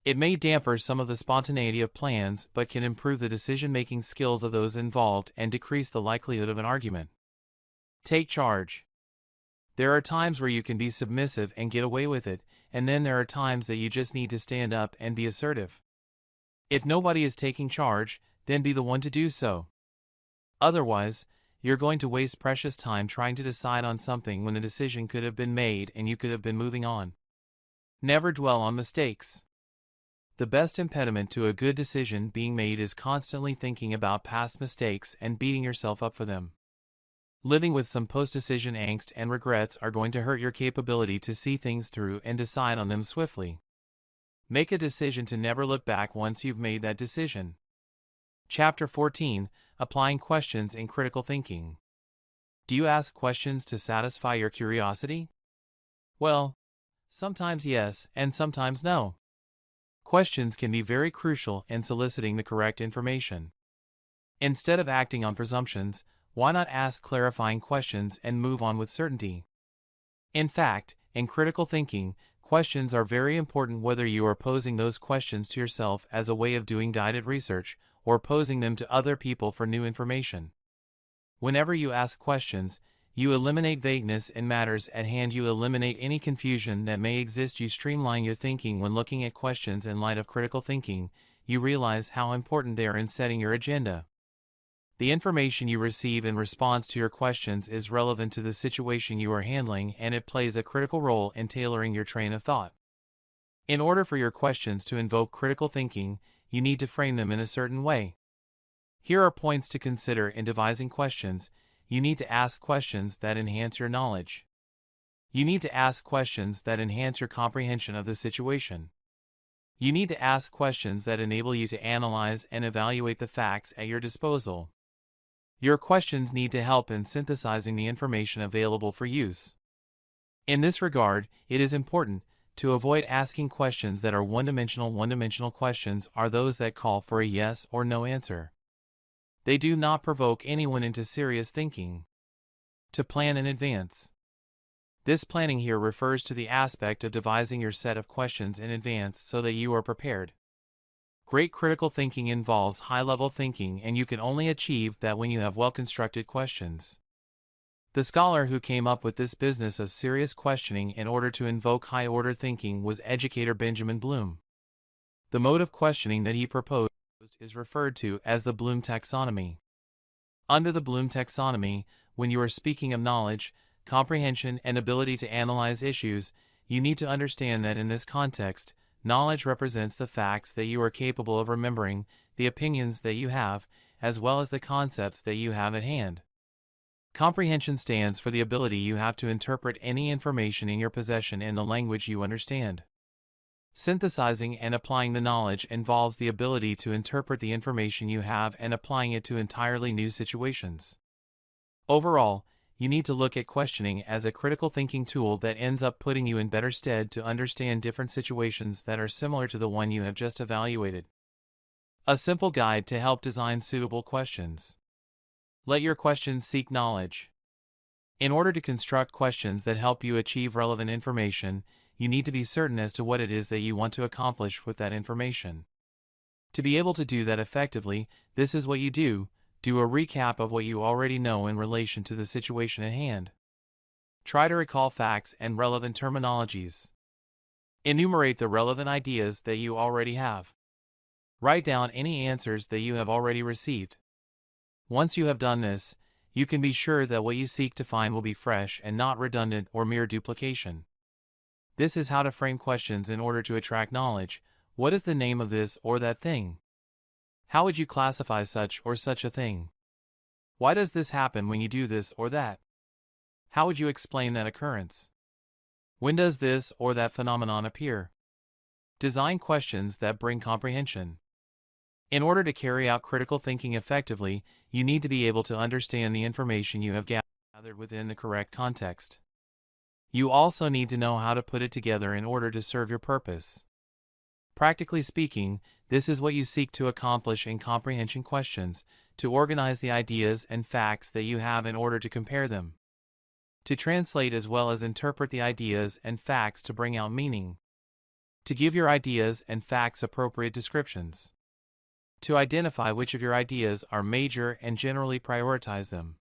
Speaker 1: It may dampen some of the spontaneity of plans but can improve the decision-making skills of those involved and decrease the likelihood of an argument. Take charge. There are times where you can be submissive and get away with it, and then there are times that you just need to stand up and be assertive. If nobody is taking charge, then be the one to do so. Otherwise, you're going to waste precious time trying to decide on something when a decision could have been made and you could have been moving on. Never dwell on mistakes. The best impediment to a good decision being made is constantly thinking about past mistakes and beating yourself up for them. Living with some post-decision angst and regrets are going to hurt your capability to see things through and decide on them swiftly. Make a decision to never look back once you've made that decision. Chapter 14, Applying Questions in Critical Thinking. Do you ask questions to satisfy your curiosity? Well, sometimes yes, and sometimes no. Questions can be very crucial in soliciting the correct information. Instead of acting on presumptions, why not ask clarifying questions and move on with certainty? In fact, in critical thinking, questions are very important whether you are posing those questions to yourself as a way of doing guided research or posing them to other people for new information. Whenever you ask questions, you eliminate vagueness in matters at hand. You eliminate any confusion that may exist. You streamline your thinking when looking at questions in light of critical thinking. You realize how important they are in setting your agenda. The information you receive in response to your questions is relevant to the situation you are handling, and it plays a critical role in tailoring your train of thought. In order for your questions to invoke critical thinking, you need to frame them in a certain way. Here are points to consider in devising questions. You need to ask questions that enhance your knowledge. You need to ask questions that enhance your comprehension of the situation. You need to ask questions that enable you to analyze and evaluate the facts at your disposal. Your questions need to help in synthesizing the information available for use. In this regard, it is important to avoid asking questions that are one-dimensional. One-dimensional questions are those that call for a yes or no answer. They do not provoke anyone into serious thinking. To plan in advance. This planning here refers to the aspect of devising your set of questions in advance so that you are prepared. Great critical thinking involves high-level thinking, and you can only achieve that when you have well-constructed questions. The scholar who came up with this business of serious questioning in order to invoke high-order thinking was educator Benjamin Bloom. The mode of questioning that he proposed is referred to as the Bloom taxonomy. Under the Bloom taxonomy, when you are speaking of knowledge, comprehension, and ability to analyze issues, you need to understand that in this context, knowledge represents the facts that you are capable of remembering, the opinions that you have, as well as the concepts that you have at hand. Comprehension stands for the ability you have to interpret any information in your possession in the language you understand. Synthesizing and applying the knowledge involves the ability to interpret the information you have and applying it to entirely new situations. Overall, you need to look at questioning as a critical thinking tool that ends up putting you in better stead to understand different situations that are similar to the one you have just evaluated. A simple guide to help design suitable questions. Let your questions seek knowledge. In order to construct questions that help you achieve relevant information, you need to be certain as to what it is that you want to accomplish with that information. To be able to do that effectively, this is what you do. Do a recap of what you already know in relation to the situation at hand. Try to recall facts and relevant terminologies. Enumerate the relevant ideas that you already have. Write down any answers that you have already received. Once you have done this, you can be sure that what you seek to find will be fresh and not redundant or mere duplication. This is how to frame questions in order to attract knowledge. What is the name of this or that thing? How would you classify such or such a thing? Why does this happen when you do this or that? How would you explain that occurrence? When does this or that phenomenon appear? Design questions that bring comprehension. In order to carry out critical thinking effectively, you need to be able to understand the information you have gathered within the correct context. You also need to know how to put it together in order to serve your purpose. Practically speaking, this is what you seek to accomplish in comprehension questions, to organize the ideas and facts that you have in order to compare them. To translate as well as interpret the ideas and facts to bring out meaning. To give your ideas and facts appropriate descriptions. To identify which of your ideas are major and generally prioritize them.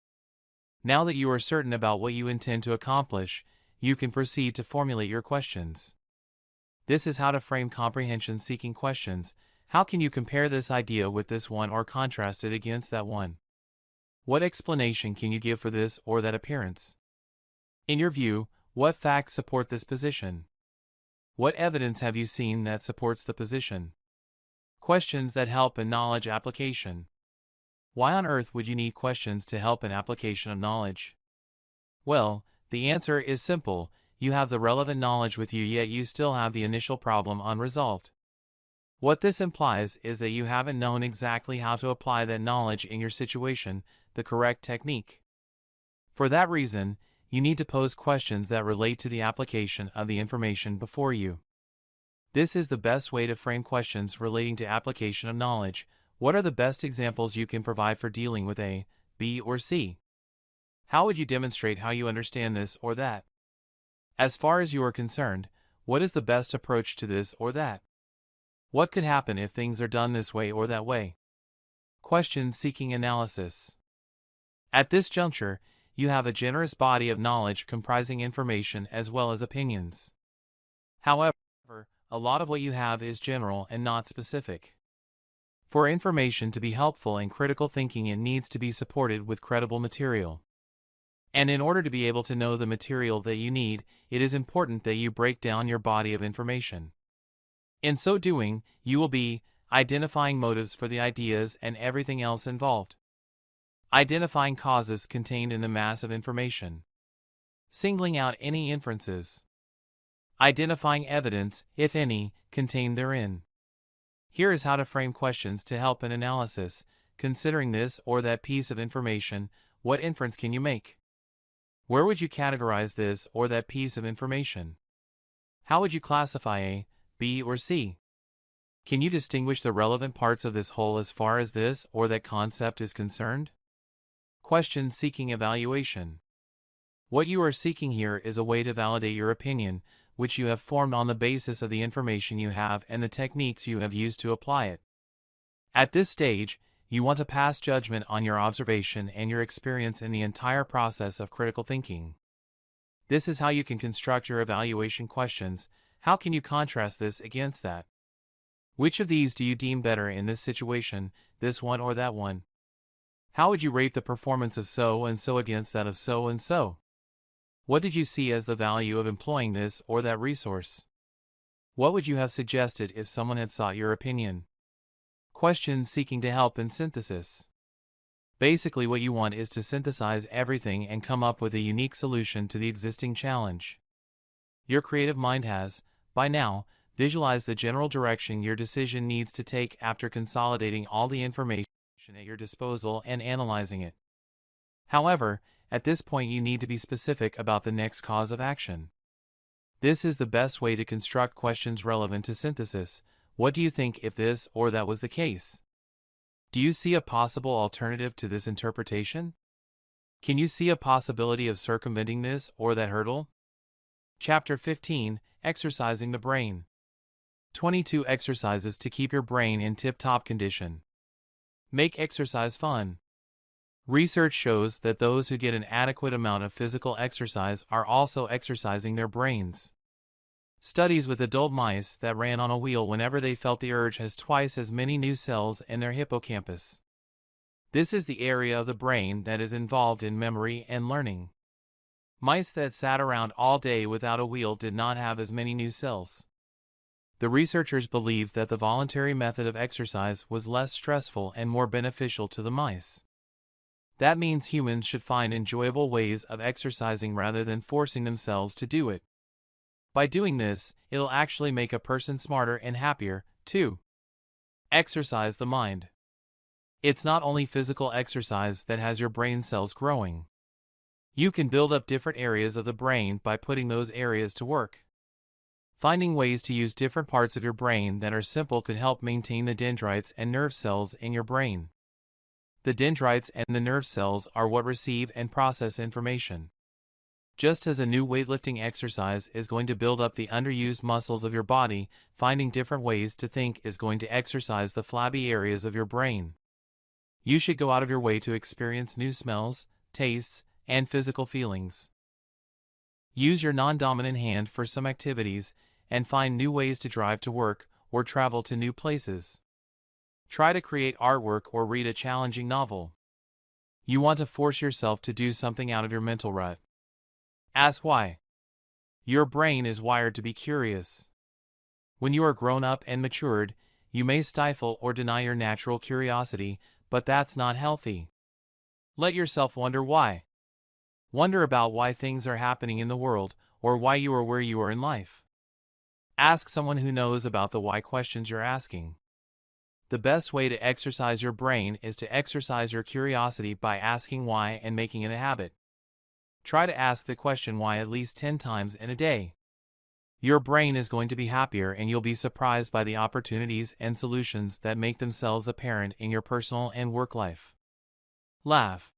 Speaker 1: Now that you are certain about what you intend to accomplish, you can proceed to formulate your questions. This is how to frame comprehension-seeking questions. How can you compare this idea with this one or contrast it against that one? What explanation can you give for this or that appearance? In your view, what facts support this position? What evidence have you seen that supports the position? Questions that help in knowledge application. Why on earth would you need questions to help in application of knowledge? Well, the answer is simple. You have the relevant knowledge with you, yet you still have the initial problem unresolved. What this implies is that you haven't known exactly how to apply that knowledge in your situation, the correct technique. For that reason, you need to pose questions that relate to the application of the information before you. This is the best way to frame questions relating to application of knowledge. What are the best examples you can provide for dealing with A, B, or C? How would you demonstrate how you understand this or that? As far as you are concerned, what is the best approach to this or that? What could happen if things are done this way or that way? Questions seeking analysis. At this juncture, you have a generous body of knowledge comprising information as well as opinions. However, a lot of what you have is general and not specific. For information to be helpful in critical thinking, it needs to be supported with credible material. And in order to be able to know the material that you need, it is important that you break down your body of information. In so doing, you will be identifying motives for the ideas and everything else involved, identifying causes contained in the mass of information, singling out any inferences, identifying evidence, if any, contained therein. Here is how to frame questions to help in analysis. Considering this or that piece of information, what inference can you make? Where would you categorize this or that piece of information? How would you classify A, B, or C? Can you distinguish the relevant parts of this whole as far as this or that concept is concerned? Questions seeking evaluation. What you are seeking here is a way to validate your opinion, which you have formed on the basis of the information you have and the techniques you have used to apply it. At this stage, you want to pass judgment on your observation and your experience in the entire process of critical thinking. This is how you can construct your evaluation questions. How can you contrast this against that? Which of these do you deem better in this situation, this one or that one? How would you rate the performance of so and so against that of so and so? What did you see as the value of employing this or that resource? What would you have suggested if someone had sought your opinion? Questions seeking to help in synthesis. Basically, what you want is to synthesize everything and come up with a unique solution to the existing challenge. Your creative mind has, by now, visualized the general direction your decision needs to take after consolidating all the information at your disposal and analyzing it. However, at this point you need to be specific about the next cause of action. This is the best way to construct questions relevant to synthesis. What do you think if this or that was the case? Do you see a possible alternative to this interpretation? Can you see a possibility of circumventing this or that hurdle? Chapter 15, Exercising the Brain. 22 Exercises to keep your brain in tip-top condition. Make exercise fun. Research shows that those who get an adequate amount of physical exercise are also exercising their brains. Studies with adult mice that ran on a wheel whenever they felt the urge has twice as many new cells in their hippocampus. This is the area of the brain that is involved in memory and learning. Mice that sat around all day without a wheel did not have as many new cells. The researchers believed that the voluntary method of exercise was less stressful and more beneficial to the mice. That means humans should find enjoyable ways of exercising rather than forcing themselves to do it. By doing this, it'll actually make a person smarter and happier, too. Exercise the mind. It's not only physical exercise that has your brain cells growing. You can build up different areas of the brain by putting those areas to work. Finding ways to use different parts of your brain that are simple could help maintain the dendrites and nerve cells in your brain. The dendrites and the nerve cells are what receive and process information. Just as a new weightlifting exercise is going to build up the underused muscles of your body, finding different ways to think is going to exercise the flabby areas of your brain. You should go out of your way to experience new smells, tastes, and physical feelings. Use your non-dominant hand for some activities and find new ways to drive to work or travel to new places. Try to create artwork or read a challenging novel. You want to force yourself to do something out of your mental rut. Ask why. Your brain is wired to be curious. When you are grown up and matured, you may stifle or deny your natural curiosity, but that's not healthy. Let yourself wonder why. Wonder about why things are happening in the world, or why you are where you are in life. Ask someone who knows about the why questions you're asking. The best way to exercise your brain is to exercise your curiosity by asking why and making it a habit. Try to ask the question why at least 10 times in a day. Your brain is going to be happier and you'll be surprised by the opportunities and solutions that make themselves apparent in your personal and work life. Laugh.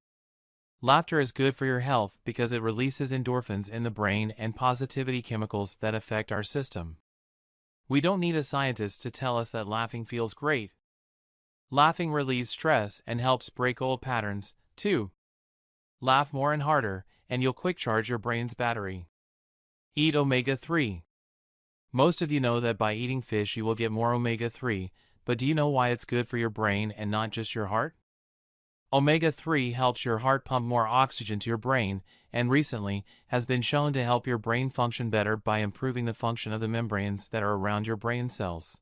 Speaker 1: Laughter is good for your health because it releases endorphins in the brain and positivity chemicals that affect our system. We don't need a scientist to tell us that laughing feels great. Laughing relieves stress and helps break old patterns, too. Laugh more and harder, and you'll quick charge your brain's battery. Eat omega-3. Most of you know that by eating fish you will get more omega-3, but do you know why it's good for your brain and not just your heart? Omega-3 helps your heart pump more oxygen to your brain, and recently has been shown to help your brain function better by improving the function of the membranes that are around your brain cells.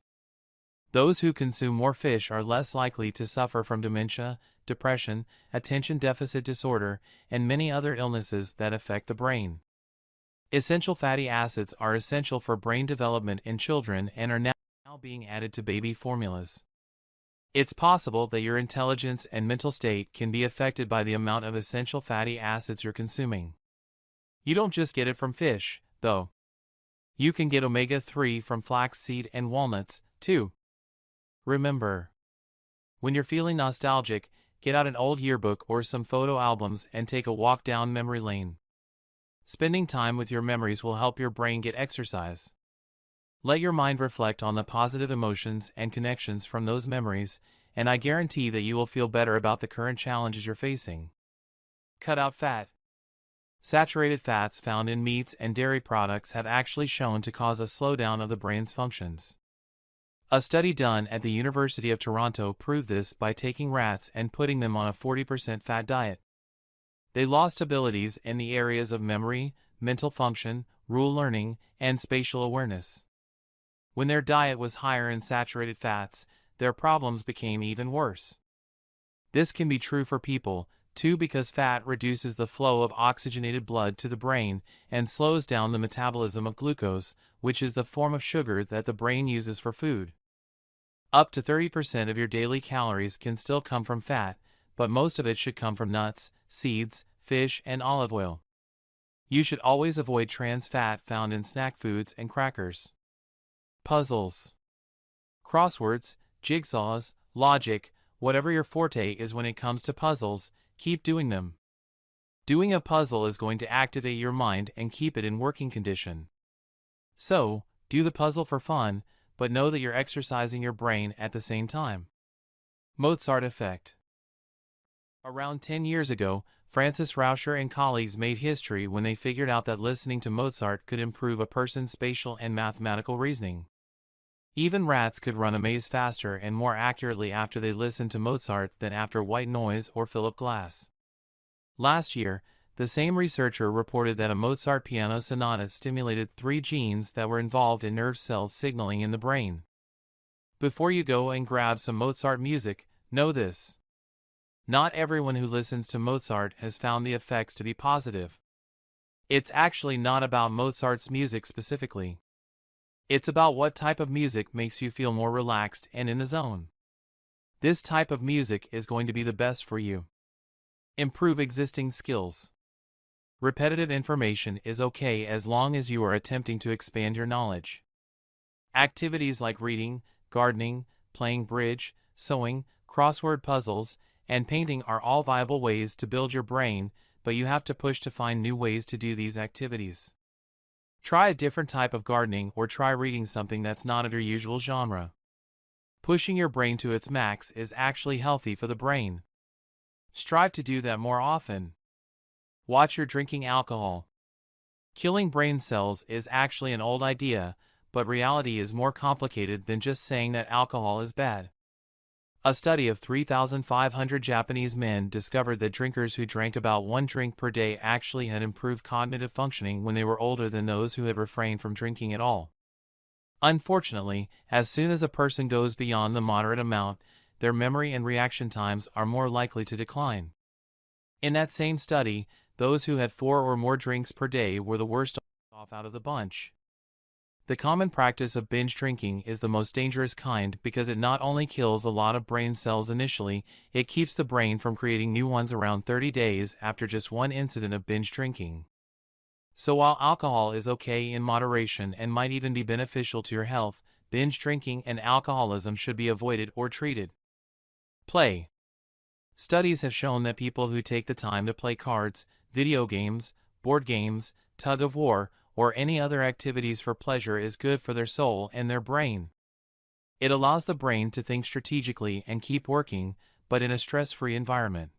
Speaker 1: Those who consume more fish are less likely to suffer from dementia, depression, attention deficit disorder, and many other illnesses that affect the brain. Essential fatty acids are essential for brain development in children and are now being added to baby formulas. It's possible that your intelligence and mental state can be affected by the amount of essential fatty acids you're consuming. You don't just get it from fish, though. You can get omega-3 from flaxseed and walnuts, too. Remember, when you're feeling nostalgic, get out an old yearbook or some photo albums and take a walk down memory lane. Spending time with your memories will help your brain get exercise. Let your mind reflect on the positive emotions and connections from those memories, and I guarantee that you will feel better about the current challenges you're facing. Cut out fat. Saturated fats found in meats and dairy products have actually shown to cause a slowdown of the brain's functions. A study done at the University of Toronto proved this by taking rats and putting them on a 40% fat diet. They lost abilities in the areas of memory, mental function, rule learning, and spatial awareness. When their diet was higher in saturated fats, their problems became even worse. This can be true for people, too, because fat reduces the flow of oxygenated blood to the brain and slows down the metabolism of glucose, which is the form of sugar that the brain uses for food. Up to 30% of your daily calories can still come from fat, but most of it should come from nuts, seeds, fish, and olive oil. You should always avoid trans fat found in snack foods and crackers. Puzzles, crosswords, jigsaws, logic, whatever your forte is when it comes to puzzles, keep doing them. Doing a puzzle is going to activate your mind and keep it in working condition. So, do the puzzle for fun, but know that you're exercising your brain at the same time. Mozart effect. Around 10 years ago, Francis Rauscher and colleagues made history when they figured out that listening to Mozart could improve a person's spatial and mathematical reasoning. Even rats could run a maze faster and more accurately after they listened to Mozart than after white noise or Philip Glass. Last year, the same researcher reported that a Mozart piano sonata stimulated 3 genes that were involved in nerve cell signaling in the brain. Before you go and grab some Mozart music, know this. Not everyone who listens to Mozart has found the effects to be positive. It's actually not about Mozart's music specifically. It's about what type of music makes you feel more relaxed and in the zone. This type of music is going to be the best for you. Improve existing skills. Repetitive information is okay as long as you are attempting to expand your knowledge. Activities like reading, gardening, playing bridge, sewing, crossword puzzles, and painting are all viable ways to build your brain, but you have to push to find new ways to do these activities. Try a different type of gardening or try reading something that's not of your usual genre. Pushing your brain to its max is actually healthy for the brain. Strive to do that more often. Watch your drinking alcohol. Killing brain cells is actually an old idea, but reality is more complicated than just saying that alcohol is bad. A study of 3,500 Japanese men discovered that drinkers who drank about 1 drink per day actually had improved cognitive functioning when they were older than those who had refrained from drinking at all. Unfortunately, as soon as a person goes beyond the moderate amount, their memory and reaction times are more likely to decline. In that same study, those who had 4 or more drinks per day were the worst off out of the bunch. The common practice of binge drinking is the most dangerous kind because it not only kills a lot of brain cells initially, it keeps the brain from creating new ones around 30 days after just one incident of binge drinking. So while alcohol is okay in moderation and might even be beneficial to your health, binge drinking and alcoholism should be avoided or treated. Play. Studies have shown that people who take the time to play cards, video games, board games, tug of war, or any other activities for pleasure is good for their soul and their brain. It allows the brain to think strategically and keep working, but in a stress-free environment.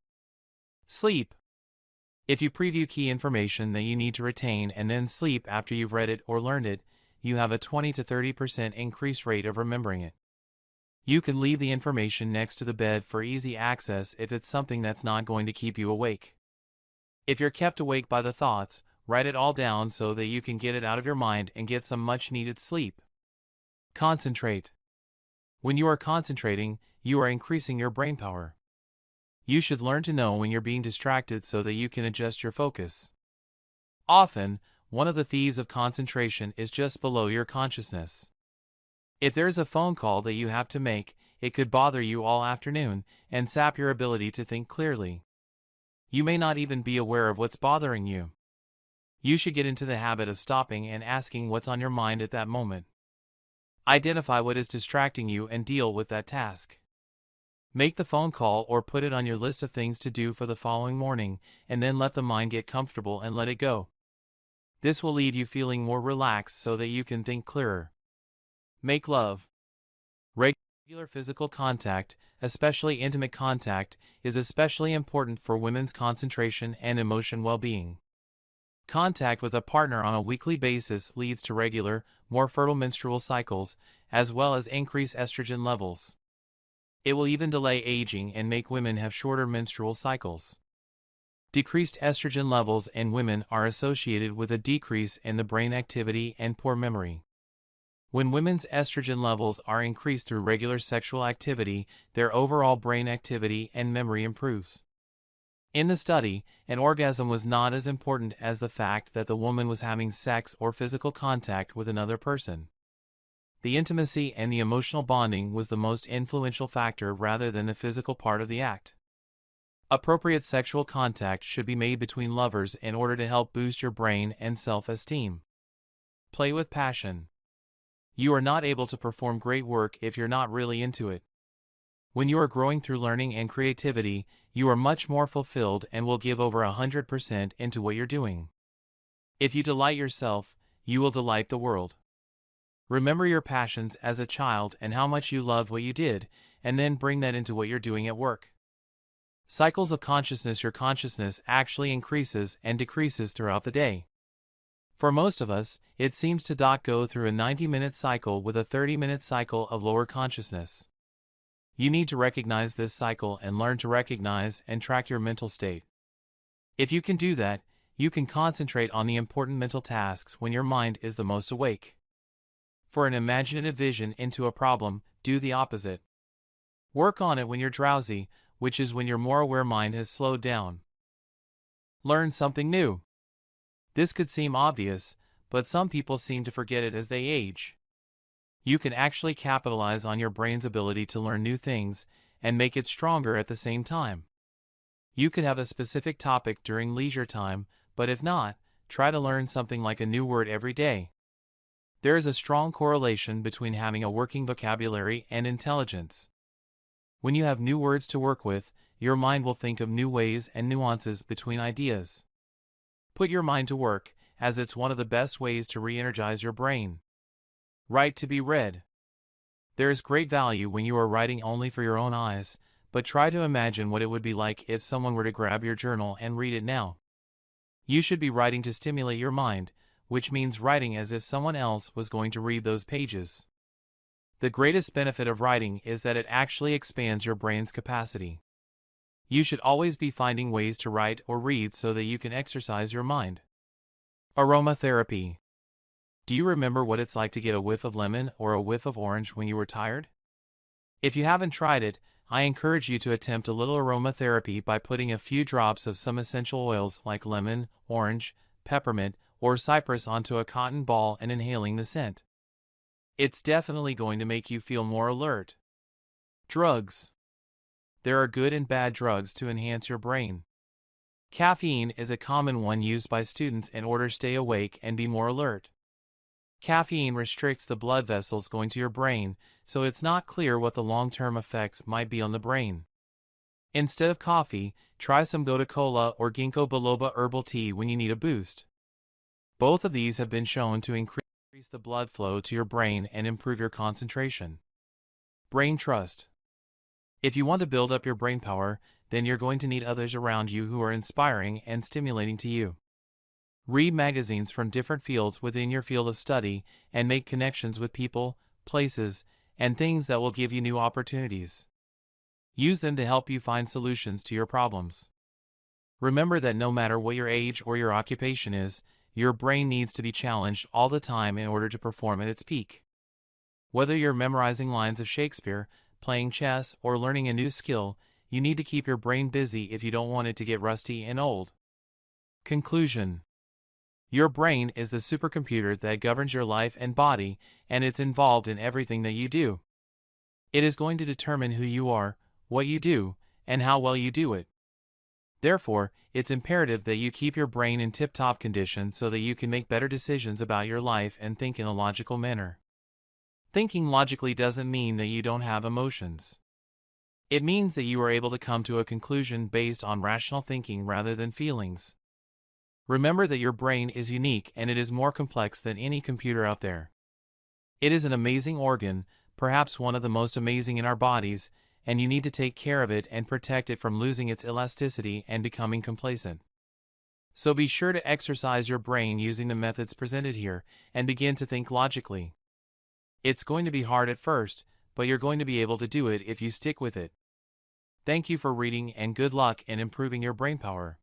Speaker 1: Sleep. If you preview key information that you need to retain and then sleep after you've read it or learned it, you have a 20 to 30% increased rate of remembering it. You can leave the information next to the bed for easy access if it's something that's not going to keep you awake. If you're kept awake by the thoughts, write it all down so that you can get it out of your mind and get some much-needed sleep. Concentrate. When you are concentrating, you are increasing your brain power. You should learn to know when you're being distracted so that you can adjust your focus. Often, one of the thieves of concentration is just below your consciousness. If there's a phone call that you have to make, it could bother you all afternoon and sap your ability to think clearly. You may not even be aware of what's bothering you. You should get into the habit of stopping and asking what's on your mind at that moment. Identify what is distracting you and deal with that task. Make the phone call or put it on your list of things to do for the following morning, and then let the mind get comfortable and let it go. This will leave you feeling more relaxed so that you can think clearer. Make love. Regular physical contact, especially intimate contact, is especially important for women's concentration and emotion well-being. Contact with a partner on a weekly basis leads to regular, more fertile menstrual cycles, as well as increased estrogen levels. It will even delay aging and make women have shorter menstrual cycles. Decreased estrogen levels in women are associated with a decrease in the brain activity and poor memory. When women's estrogen levels are increased through regular sexual activity, their overall brain activity and memory improves. In the study, an orgasm was not as important as the fact that the woman was having sex or physical contact with another person. The intimacy and the emotional bonding was the most influential factor rather than the physical part of the act. Appropriate sexual contact should be made between lovers in order to help boost your brain and self-esteem. Play with passion. You are not able to perform great work if you're not really into it. When you are growing through learning and creativity, you are much more fulfilled and will give over 100% into what you're doing. If you delight yourself, you will delight the world. Remember your passions as a child and how much you loved what you did, and then bring that into what you're doing at work. Cycles of consciousness. Your consciousness actually increases and decreases throughout the day. For most of us, it seems to go through a 90-minute cycle with a 30-minute cycle of lower consciousness. You need to recognize this cycle and learn to recognize and track your mental state. If you can do that, you can concentrate on the important mental tasks when your mind is the most awake. For an imaginative vision into a problem, do the opposite. Work on it when you're drowsy, which is when your more aware mind has slowed down. Learn something new. This could seem obvious, but some people seem to forget it as they age. You can actually capitalize on your brain's ability to learn new things and make it stronger at the same time. You could have a specific topic during leisure time, but if not, try to learn something like a new word every day. There is a strong correlation between having a working vocabulary and intelligence. When you have new words to work with, your mind will think of new ways and nuances between ideas. Put your mind to work, as it's one of the best ways to re-energize your brain. Write to be read. There is great value when you are writing only for your own eyes, but try to imagine what it would be like if someone were to grab your journal and read it now. You should be writing to stimulate your mind, which means writing as if someone else was going to read those pages. The greatest benefit of writing is that it actually expands your brain's capacity. You should always be finding ways to write or read so that you can exercise your mind. Aromatherapy. Do you remember what it's like to get a whiff of lemon or a whiff of orange when you were tired? If you haven't tried it, I encourage you to attempt a little aromatherapy by putting a few drops of some essential oils like lemon, orange, peppermint, or cypress onto a cotton ball and inhaling the scent. It's definitely going to make you feel more alert. Drugs. There are good and bad drugs to enhance your brain. Caffeine is a common one used by students in order to stay awake and be more alert. Caffeine restricts the blood vessels going to your brain, so it's not clear what the long-term effects might be on the brain. Instead of coffee, try some Gotu Kola or Ginkgo biloba herbal tea when you need a boost. Both of these have been shown to increase the blood flow to your brain and improve your concentration. Brain trust. If you want to build up your brain power, then you're going to need others around you who are inspiring and stimulating to you. Read magazines from different fields within your field of study and make connections with people, places, and things that will give you new opportunities. Use them to help you find solutions to your problems. Remember that no matter what your age or your occupation is, your brain needs to be challenged all the time in order to perform at its peak. Whether you're memorizing lines of Shakespeare, playing chess, or learning a new skill, you need to keep your brain busy if you don't want it to get rusty and old. Conclusion. Your brain is the supercomputer that governs your life and body, and it's involved in everything that you do. It is going to determine who you are, what you do, and how well you do it. Therefore, it's imperative that you keep your brain in tip-top condition so that you can make better decisions about your life and think in a logical manner. Thinking logically doesn't mean that you don't have emotions. It means that you are able to come to a conclusion based on rational thinking rather than feelings. Remember that your brain is unique and it is more complex than any computer out there. It is an amazing organ, perhaps one of the most amazing in our bodies, and you need to take care of it and protect it from losing its elasticity and becoming complacent. So be sure to exercise your brain using the methods presented here and begin to think logically. It's going to be hard at first, but you're going to be able to do it if you stick with it. Thank you for reading and good luck in improving your brain power.